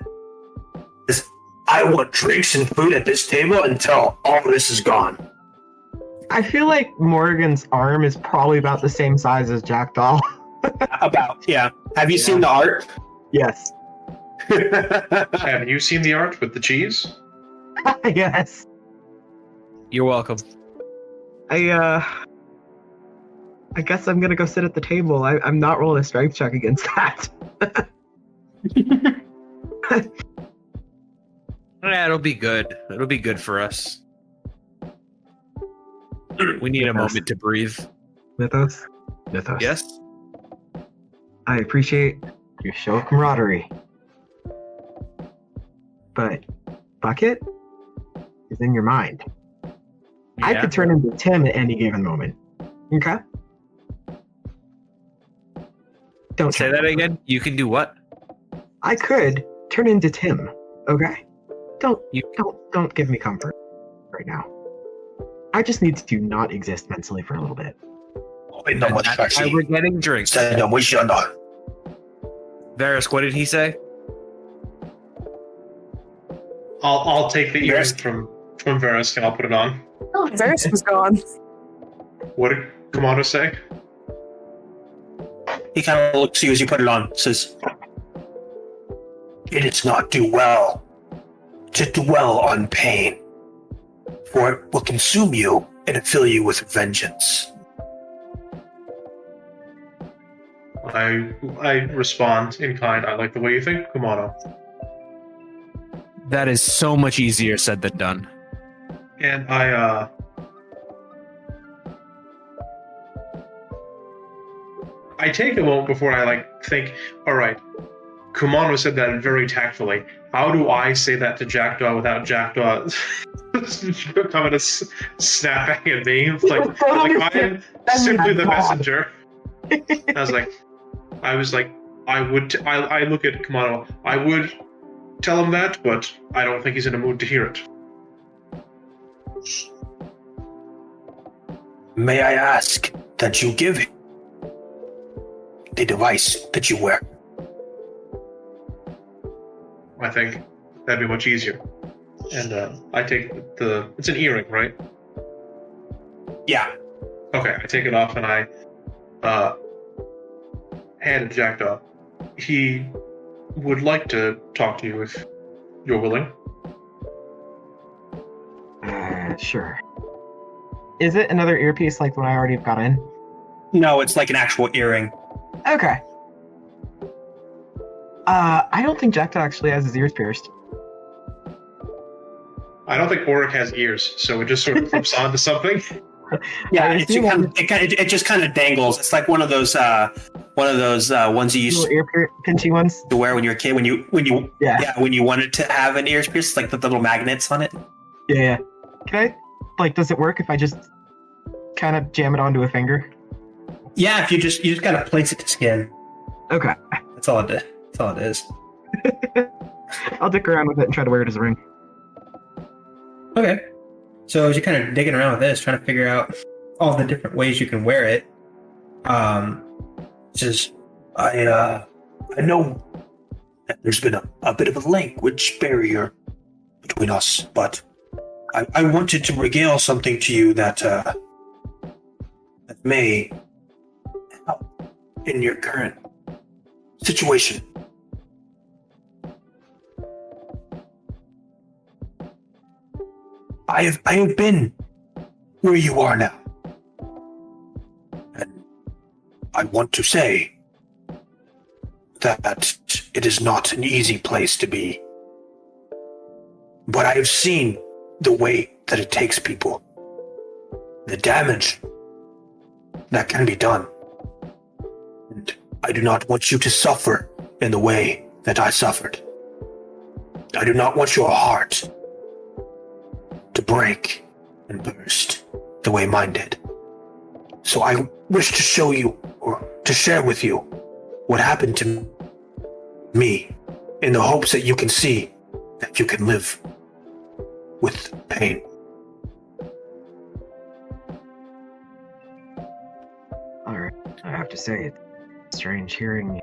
I want drinks and food at this table until all this is gone. I feel like Morgan's arm is probably about the same size as Jackdaw. Yeah. Have you seen the art? Yes. Have you seen the art with the cheese? Yes. You're welcome. I guess I'm gonna go sit at the table. I'm not rolling a strength check against that. Yeah, it'll be good. It'll be good for us. We need a moment to breathe. Mythos? Yes? I appreciate your show of camaraderie. But Bucket is in your mind. I Yeah. could turn into Tim at any given moment. Okay? Don't Say that again. You can do what? I could turn into Tim. Okay? Don't give me comfort right now. I just need to not exist mentally for a little bit. That's why we're getting drinks. Varys, what did he say? I'll take the earring from Varys and I'll put it on. Oh, Varys was gone. What did Commander say? He kind of looks at you as you put it on. Says, "It does not do well to dwell on pain, for it will consume you and fill you with vengeance. I respond in kind. I like the way you think, Kumano. That is so much easier said than done. And I take a moment before I think, all right, Kumano said that very tactfully. How do I say that to Jackdaw without Jackdaw coming to snapping at me? Like I am simply the messenger. I look at Kumano. I would tell him that, but I don't think he's in a mood to hear it. May I ask that you give him the device that you wear? I think that'd be much easier. And I take it's an earring, right? Yeah. Okay, I take it off and I hand it to Jackdaw. He would like to talk to you if you're willing. Sure. Is it another earpiece like the one I already got in? No, it's like an actual earring. Okay. I don't think Jackdaw actually has his ears pierced. I don't think Auric has ears, so it just sort of flips onto something. Yeah, it just kind of dangles. It's like one of those ones you used ear pinchy ones to wear when you were a kid. When you wanted to have an ear pierced, like the little magnets on it. Yeah. Can I does it work if I just kind of jam it onto a finger? Yeah, if you just gotta place it to skin. Okay. That's all it is. I'll dick around with it and try to wear it as a ring. Okay. So as you're kind of digging around with this, trying to figure out all the different ways you can wear it, says, I know that there's been a bit of a language barrier between us, but I wanted to regale something to you that may help in your current situation. I have been where you are now. And I want to say that it is not an easy place to be. But I have seen the way that it takes people. The damage that can be done. And I do not want you to suffer in the way that I suffered. I do not want your heart to break and burst the way mine did. So I wish to show you, or to share with you, what happened to me, in the hopes that you can see that you can live with pain. Alright, I have to say, it's strange hearing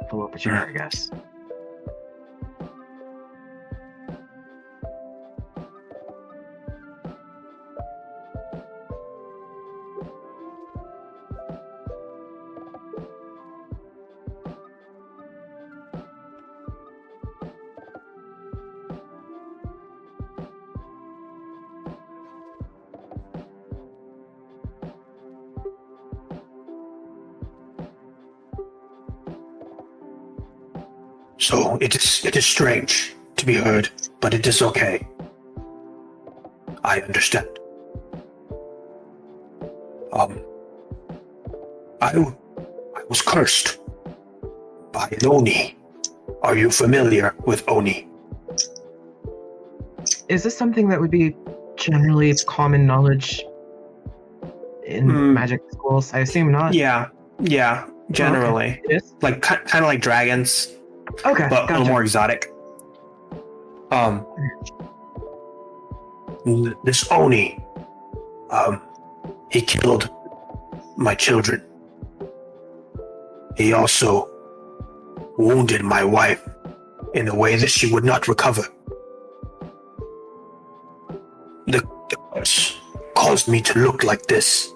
pull up a chair, I guess. So it is strange to be heard, but it is okay. I understand. I was cursed by an Oni. Are you familiar with Oni? Is this something that would be generally common knowledge in magic schools? I assume not. Yeah, generally. Okay. It is? Like kind of like dragons. Okay, but gotcha. a little more exotic. This Oni, he killed my children. He also wounded my wife in a way that she would not recover. The curse caused me to look like this.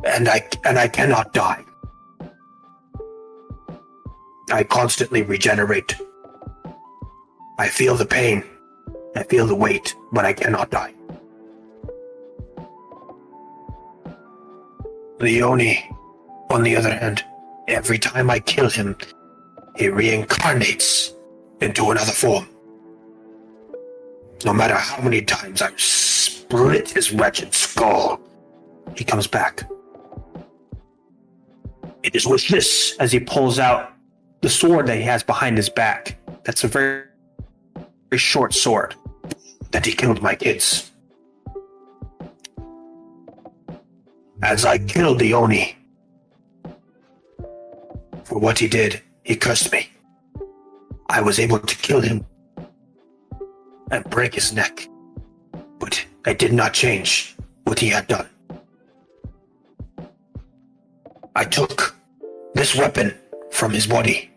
And I cannot die. I constantly regenerate. I feel the pain. I feel the weight, but I cannot die. Leone, on the other hand, every time I kill him, he reincarnates into another form. No matter how many times I split his wretched skull, he comes back. It is with this, as he pulls out the sword that he has behind his back. That's a very, very short sword, that he killed my kids. As I killed the Oni, for what he did, he cursed me. I was able to kill him and break his neck, but I did not change what he had done. I took this weapon from his body,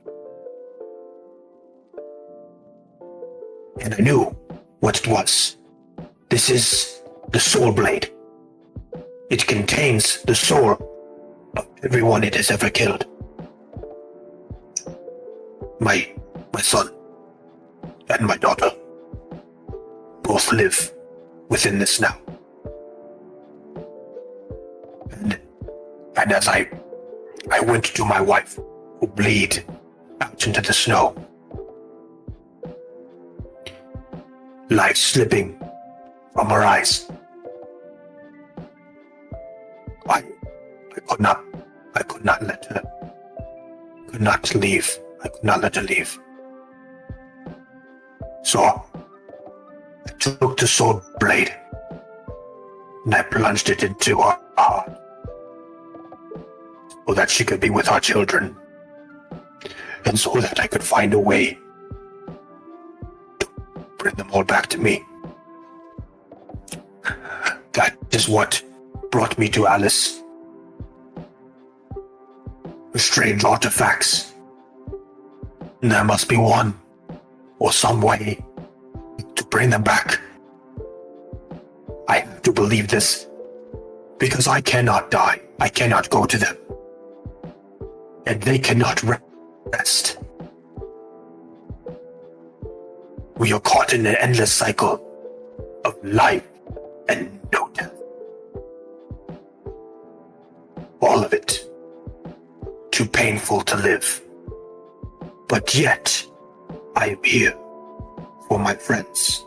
and I knew what it was. This is the soul blade. It contains the soul of everyone it has ever killed. My son and my daughter both live within this now. And as I went to my wife, who bleed out into the snow, life slipping from her eyes, I could not let her leave. I could not let her leave. So I took the sword blade and I plunged it into her heart so that she could be with our children, and so that I could find a way to bring them all back to me. That is what brought me to Alice. Strange artifacts. There must be one or some way to bring them back. I have to believe this, because I cannot die. I cannot go to them. And they cannot rest. We are caught in an endless cycle of life and no death. All of it too painful to live. But yet, I am here for my friends,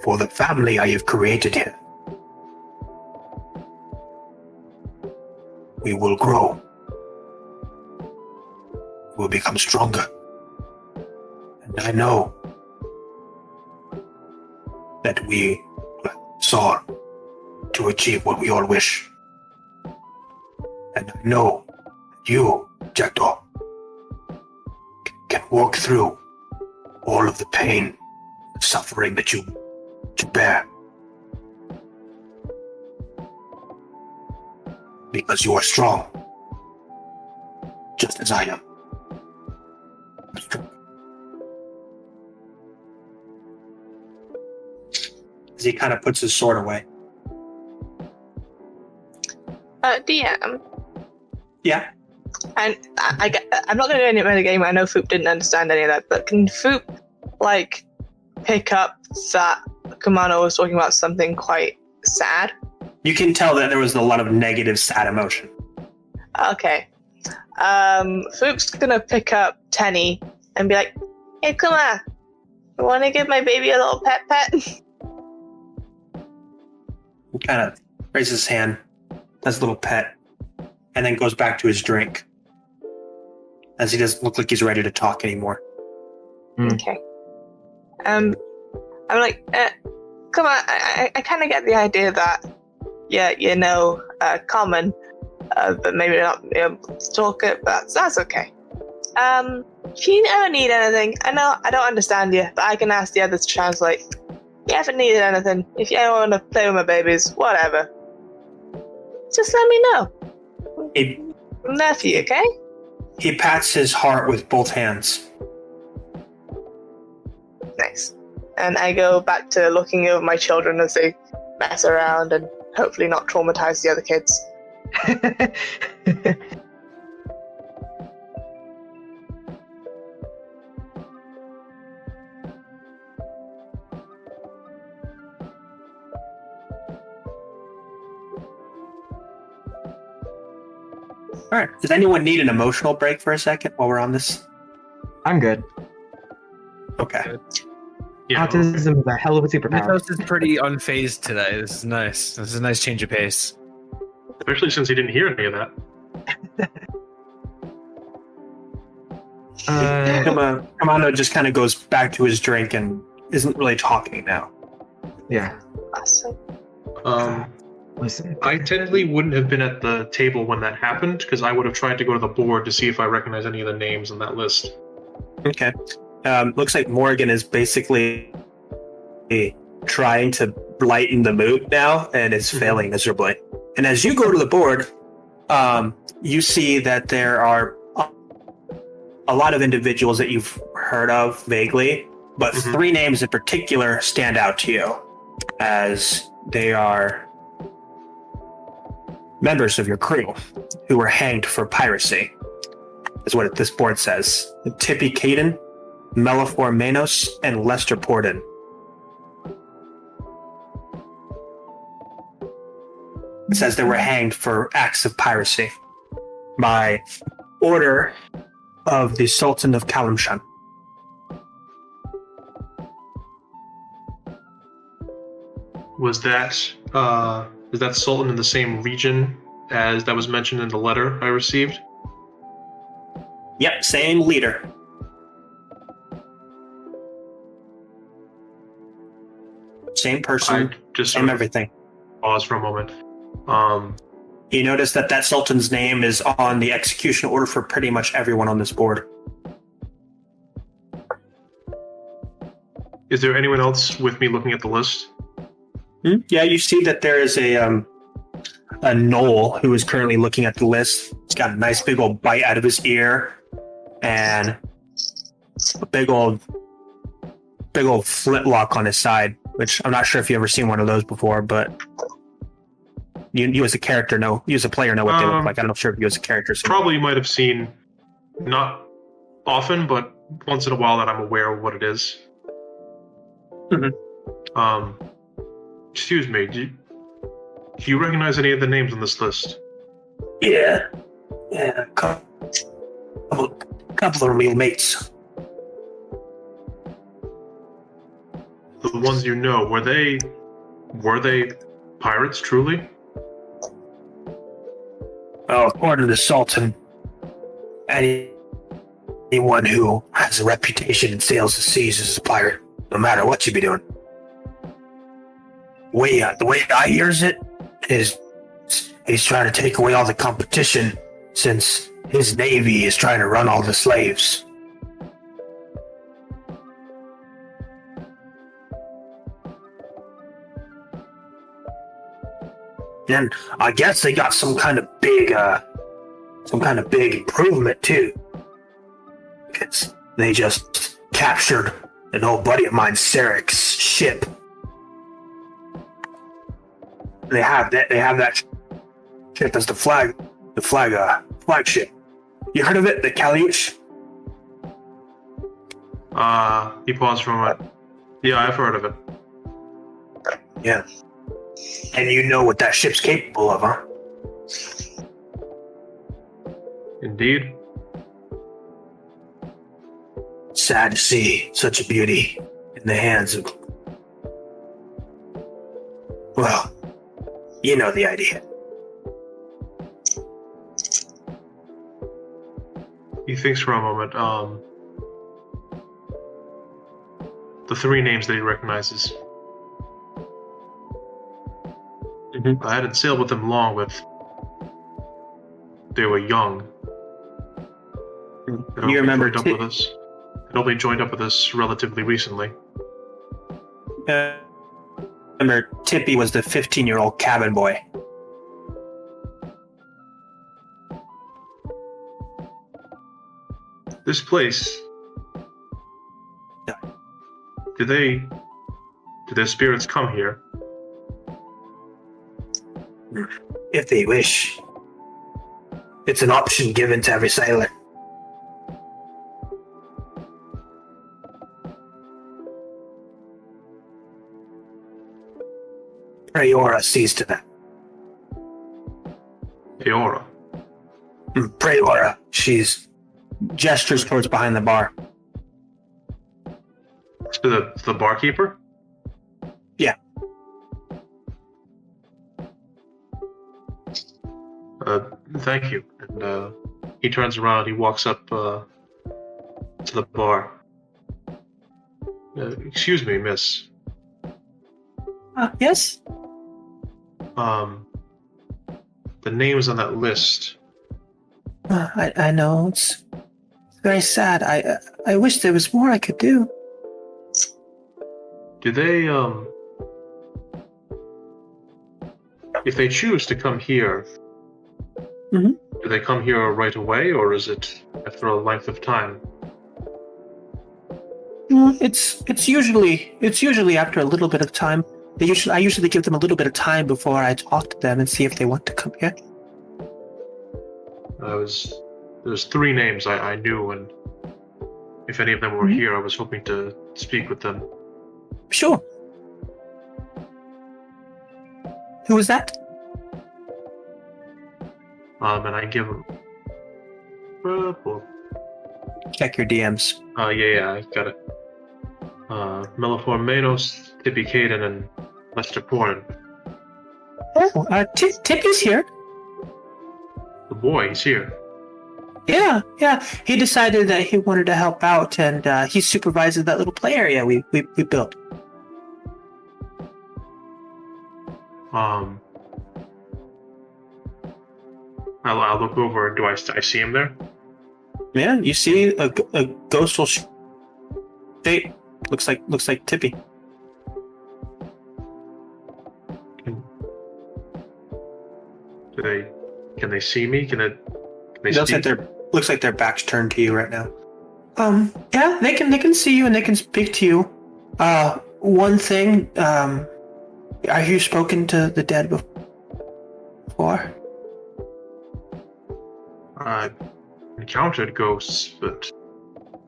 for the family I have created here. We will grow. We will become stronger. And I know that we saw to achieve what we all wish. And I know you, Jackdaw, can walk through all of the pain and suffering that you bear. Because you are strong, just as I am. As he kind of puts his sword away. DM. Yeah. And I'm not going to do any metagame. I know Foop didn't understand any of that, but can Foop, pick up that Kumano was talking about something quite sad? You can tell that there was a lot of negative, sad emotion. Okay. Foop's going to pick up Tenny and be like, hey, come on. You want to give my baby a little pet? He kind of raises his hand, does a little pet, and then goes back to his drink, as he doesn't look like he's ready to talk anymore. Okay. I'm like, come on, I kind of get the idea that, common, but maybe not able to talk it, but that's okay. If you ever need anything, I know I don't understand you, but I can ask the others to translate. If you ever needed anything, if you ever want to play with my babies, whatever, just let me know. I'm there for you, okay? He pats his heart with both hands. Nice. And I go back to looking over my children as they mess around and hopefully not traumatize the other kids. All right. Does anyone need an emotional break for a second while we're on this? I'm good. Okay. Yeah. Autism is a hell of a superpower. Mythos is pretty unfazed today. This is nice. This is a nice change of pace. Especially since he didn't hear any of that. Kamano just kind of goes back to his drink and isn't really talking now. Yeah. Awesome. Listen. I technically wouldn't have been at the table when that happened because I would have tried to go to the board to see if I recognize any of the names on that list. Okay. Looks like Morgan is basically trying to lighten the mood now and is failing miserably. And as you go to the board, you see that there are a lot of individuals that you've heard of vaguely, but three names in particular stand out to you as they are members of your crew who were hanged for piracy, is what this board says. Tippy Caden, Melifor Manos, and Lester Porden. It says they were hanged for acts of piracy by order of the Sultan of Kalimshan. Was that is that Sultan in the same region as that was mentioned in the letter I received? Yep, same leader. Same person, I just same everything. pause for a moment. You notice that Sultan's name is on the execution order for pretty much everyone on this board. Is there anyone else with me looking at the list? Yeah, you see that there is a Knoll who is currently looking at the list. He's got a nice big old bite out of his ear and a big old flintlock on his side, which I'm not sure if you've ever seen one of those before, but you as a character know, you as a player know what they look like. I'm not sure if you as a character see. Probably might have seen, not often, but once in a while that I'm aware of what it is. Excuse me, do you recognize any of the names on this list? Yeah, a couple of real mates. The ones you know, were they pirates truly? Well, according to the Sultan, anyone who has a reputation and sails the seas is a pirate, no matter what you be doing. The way I hears it is he's trying to take away all the competition since his navy is trying to run all the slaves. And I guess they got some kind of big improvement too, because they just captured an old buddy of mine, Sarek's ship. They have that ship as the flagship. You heard of it, the Kalyush? He paused for a moment. Yeah, I've heard of it. Yeah. And you know what that ship's capable of, huh? Indeed. Sad to see such a beauty in the hands of... Well, you know the idea. He thinks for a moment. The three names that he recognizes. I hadn't sailed with them long, but they were young. You remember They'd only joined up with us relatively recently. Remember, Tippy was the 15-year-old cabin boy. This place. Did their spirits come here? If they wish. It's an option given to every sailor. Priora sees to that. Priora. Pray, Laura. She's gestures towards behind the bar. To the barkeeper? Yeah. Thank you. And he turns around. He walks up to the bar. Excuse me, miss. Yes? The names on that list. I know. It's very sad. I wish there was more I could do. Do they, if they choose to come here, Mhm. do they come here right away, or is it after a length of time? It's usually after a little bit of time. I usually give them a little bit of time before I talk to them and see if they want to come here. There's 3 names I knew, and if any of them were here, I was hoping to speak with them. Sure. Who is that? And I give them. Check your DMs. Yeah, I got it. Melifor Manos, Tippy Caden, and Lester Porn. Oh, Tippy's here. The boy, he's here. Yeah. He decided that he wanted to help out, and he supervises that little play area we built. I'll look over. Do I see him there? Yeah, you see a ghostful shape. Looks like Tippy. Can they see me? Can they speak? Looks like their backs turned to you right now. Yeah, they can see you and they can speak to you. One thing, have you spoken to the dead before? I've encountered ghosts, but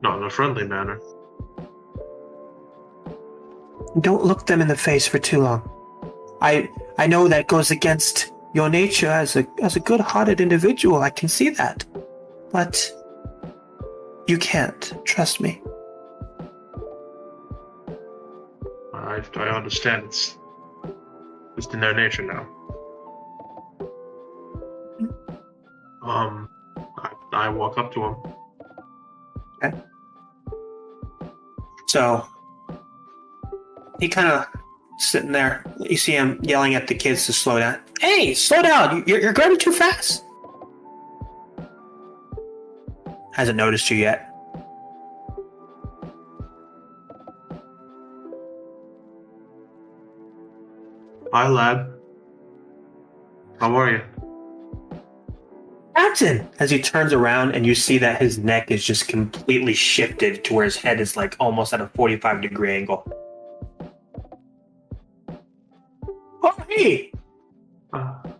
not in a friendly manner. Don't look them in the face for too long. I know that goes against your nature as a good-hearted individual. I can see that, but you can't. Trust me. I understand it's in their nature now. I walk up to him. Okay. So he kind of sitting there. You see him yelling at the kids to slow down. Hey, slow down! You're going too fast. Hasn't noticed you yet. Hi, lad. How are you? Captain! As he turns around and you see that his neck is just completely shifted to where his head is like almost at a 45-degree angle. Oh, hey!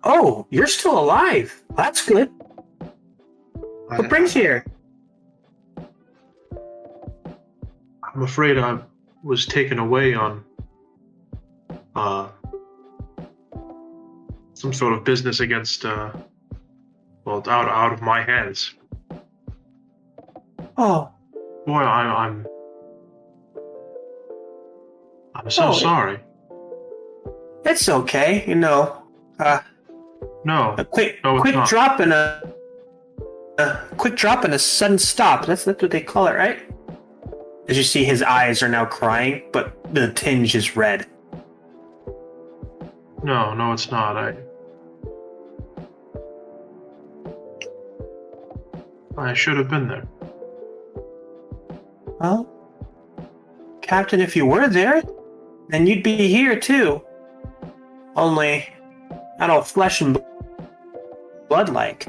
Oh, you're still alive. That's good. What brings you here? I'm afraid I was taken away on some sort of business against out of my hands. Oh. Boy, I'm so sorry. It's okay, you know. No. Quick not. drop and a sudden stop. That's what they call it, right? As you see, his eyes are now crying, but the tinge is red. No, it's not. I should have been there. Well, Captain, if you were there, then you'd be here too. Only, not all flesh and blood like.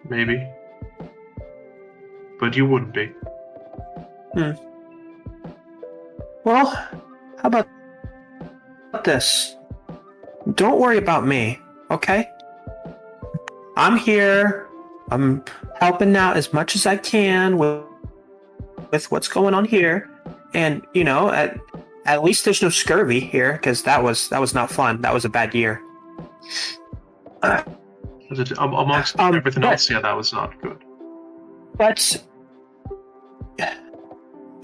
Maybe. But you wouldn't be. Well, how about this? Don't worry about me, okay? I'm here. I'm helping out as much as I can with what's going on here. And, you know, at least there's no scurvy here, because that was not fun. That was a bad year. Amongst everything else, yeah, that was not good. But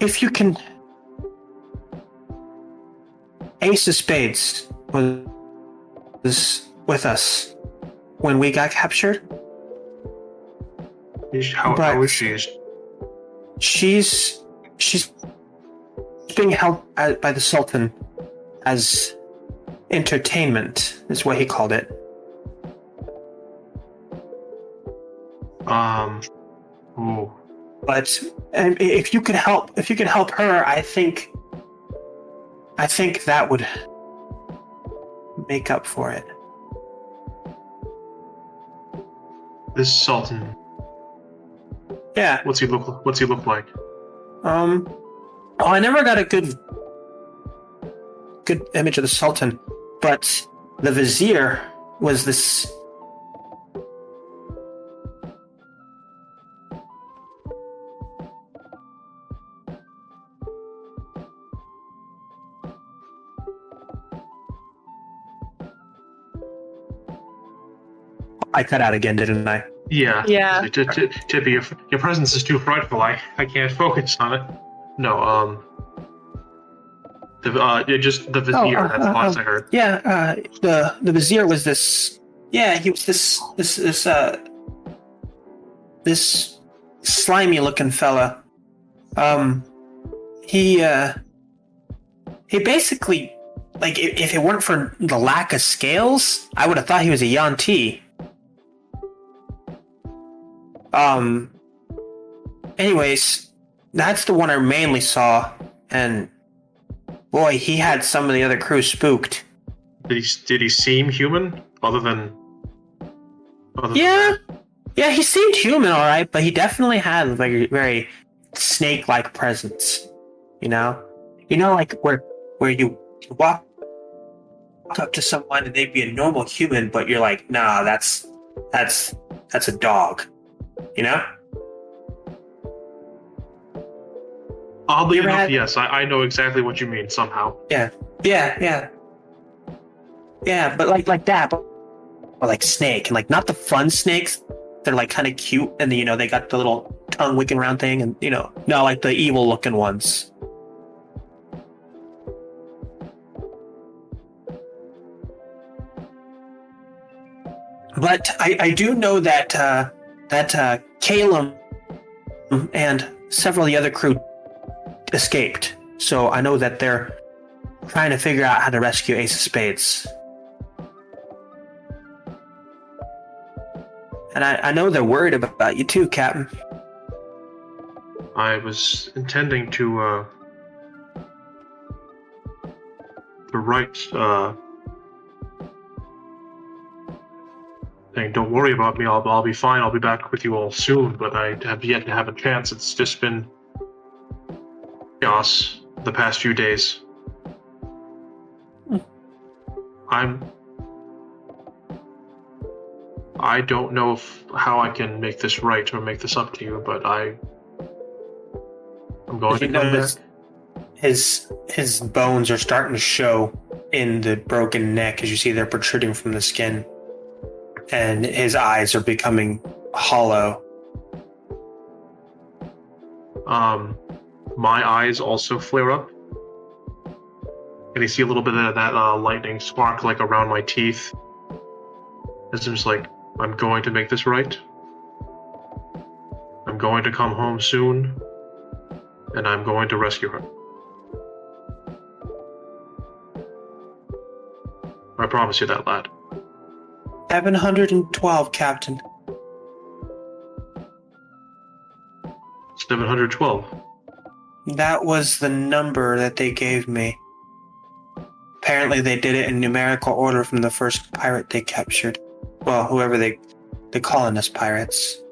if you can, Ace of Spades was with us when we got captured. How is she? She's being held by the Sultan as entertainment, is what he called it. Ooh. But if you could help her, I think that would make up for it. This Sultan. Yeah. What's he look like? I never got a good image of the Sultan, but the Vizier was this. I cut out again, didn't I? Yeah. Yeah. Tippy, your presence is too frightful. I can't focus on it. No, just the Vizier. That's the last I heard. Yeah, the Vizier was this. Yeah, he was this slimy looking fella. He basically, like, if it weren't for the lack of scales, I would have thought he was a Yanti. Anyways, that's the one I mainly saw, and boy, he had some of the other crew spooked. Did he seem human? Other than yeah, he seemed human, all right, but he definitely had like a very snake-like presence. You know, like where you walk up to someone and they'd be a normal human, but you're like, nah, that's a dog. You know? Oddly enough, yes, I know exactly what you mean somehow. Yeah, but like that, but like snake, and like not the fun snakes. They're like kind of cute, and they got the little tongue wicking around thing, and no, like the evil looking ones. But I do know that Calum and several of the other crew escaped. So I know that they're trying to figure out how to rescue Ace of Spades. And I know they're worried about you too, Captain. I was intending to write saying, "Don't worry about me. I'll be fine. I'll be back with you all soon." But I have yet to have a chance. It's just been chaos the past few days. I don't know how I can make this right or make this up to you, but I'm going to come back. His bones are starting to show in the broken neck, as you see they're protruding from the skin, and his eyes are becoming hollow. My eyes also flare up. And you see a little bit of that lightning spark like around my teeth. It's just like, I'm going to make this right. I'm going to come home soon. And I'm going to rescue her. I promise you that, lad. 712, Captain. 712. That was the number that they gave me. Apparently they did it in numerical order from the first pirate they captured. Well, whoever they calling us pirates.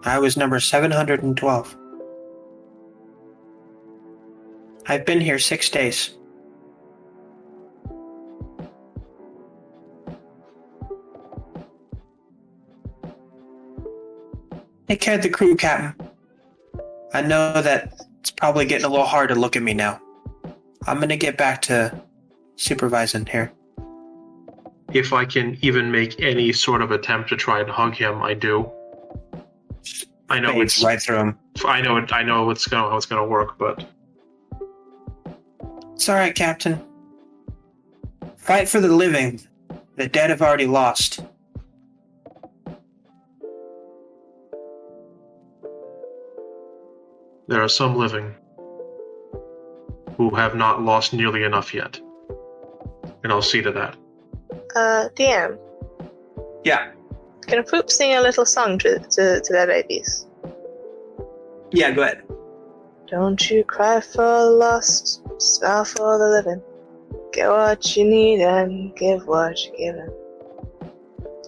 I was number 712. I've been here 6 days. Take care of the crew, Captain. I know that it's probably getting a little hard to look at me now. I'm gonna get back to supervising here. If I can even make any sort of attempt to try and hug him, I do. I know Fades it's right through him. I know how it's gonna work, but It's all right, Captain. Fight for the living. The dead have already lost. there are some living who have not lost nearly enough yet. And I'll see to that. DM, Yeah. can Poop sing a little song to their babies? Yeah, go ahead. Don't you cry for the lost, smile for the living. Get what you need and give what you're given.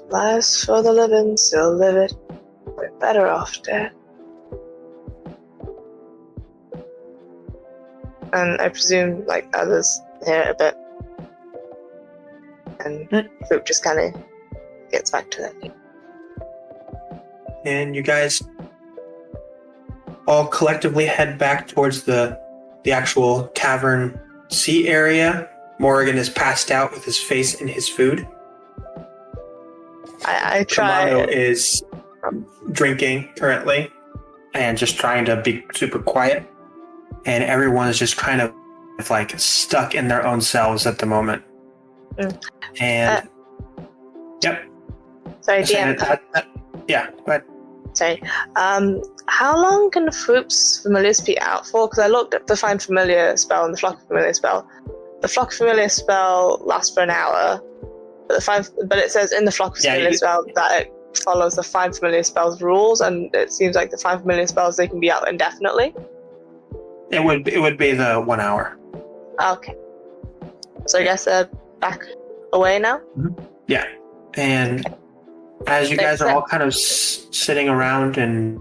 Life's for the living, so live it. We're better off dead. And I presume, like, others hear it a bit. And Poop just kind of gets back to that. And you guys all collectively head back towards the actual cavern sea area. Morgan is passed out with his face in his food. I try. Kamado is drinking currently and just trying to be super quiet. And everyone is just kind of like stuck in their own selves at the moment. And yep. Sorry, So DM. yeah, go ahead. Sorry. How long can Floop's Familiars be out for? Because I looked at the Find Familiar spell and the Flock of Familiar spell. The Flock of Familiar spell lasts for an hour, but it says in the Flock of Familiar spell that it follows the Find Familiar spell's rules, and it seems like the Find Familiar spells, they can be out indefinitely. It would be the 1 hour. Okay. So I guess they're back away now? Yeah. And as you guys are all kind of sitting around and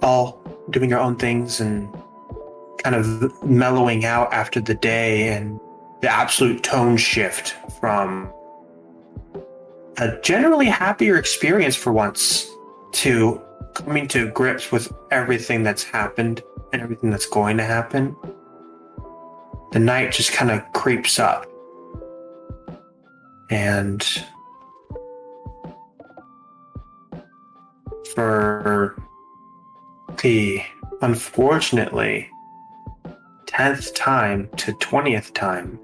all doing your own things and kind of mellowing out after the day and the absolute tone shift from a generally happier experience for once to coming to grips with everything that's happened and everything that's going to happen, the night just kind of creeps up. And for the unfortunately 10th time to 20th time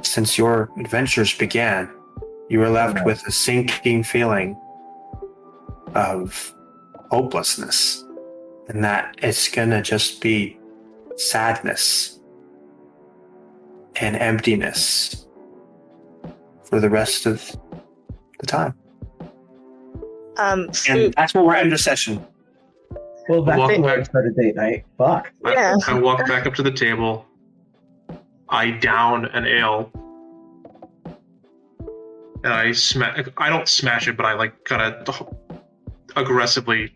since your adventures began, you are left with a sinking feeling of hopelessness, and that it's gonna just be sadness and emptiness for the rest of the time. And that's where we're end of session. Well, that's where I started date night. Fuck. Yeah. I walk back up to the table. I down an ale. And I don't smash it, but I like kind of aggressively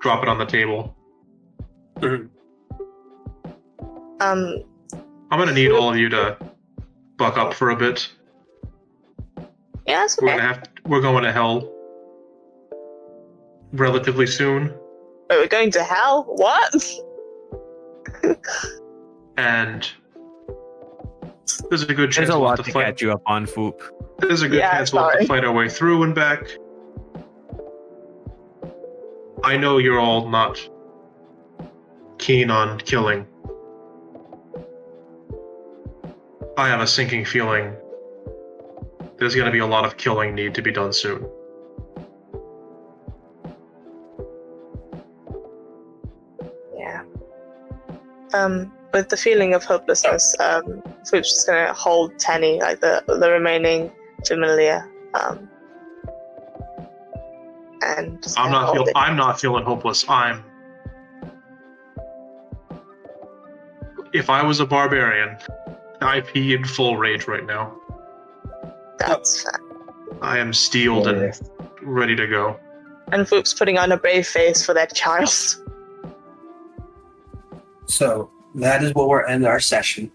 drop it on the table. I'm gonna need all of you to buck up for a bit. Yeah, that's okay. We're going to hell relatively soon. Wait, we're going to hell? What? And there's a good chance There's a we'll lot have to fight. catch you up on, Foop. There's a good chance we'll have to fight our way through and back. I know you're all not keen on killing. I have a sinking feeling there's going to be a lot of killing need to be done soon. Yeah. With the feeling of hopelessness, Floop's just gonna hold Tenny, like the remaining familiar, and just I'm kinda hold it. not feeling hopeless. If I was a barbarian, I'd be in full rage right now. That's fair. I am steeled and ready to go. And Floop's putting on a brave face for their child. So that is where we'll end our session.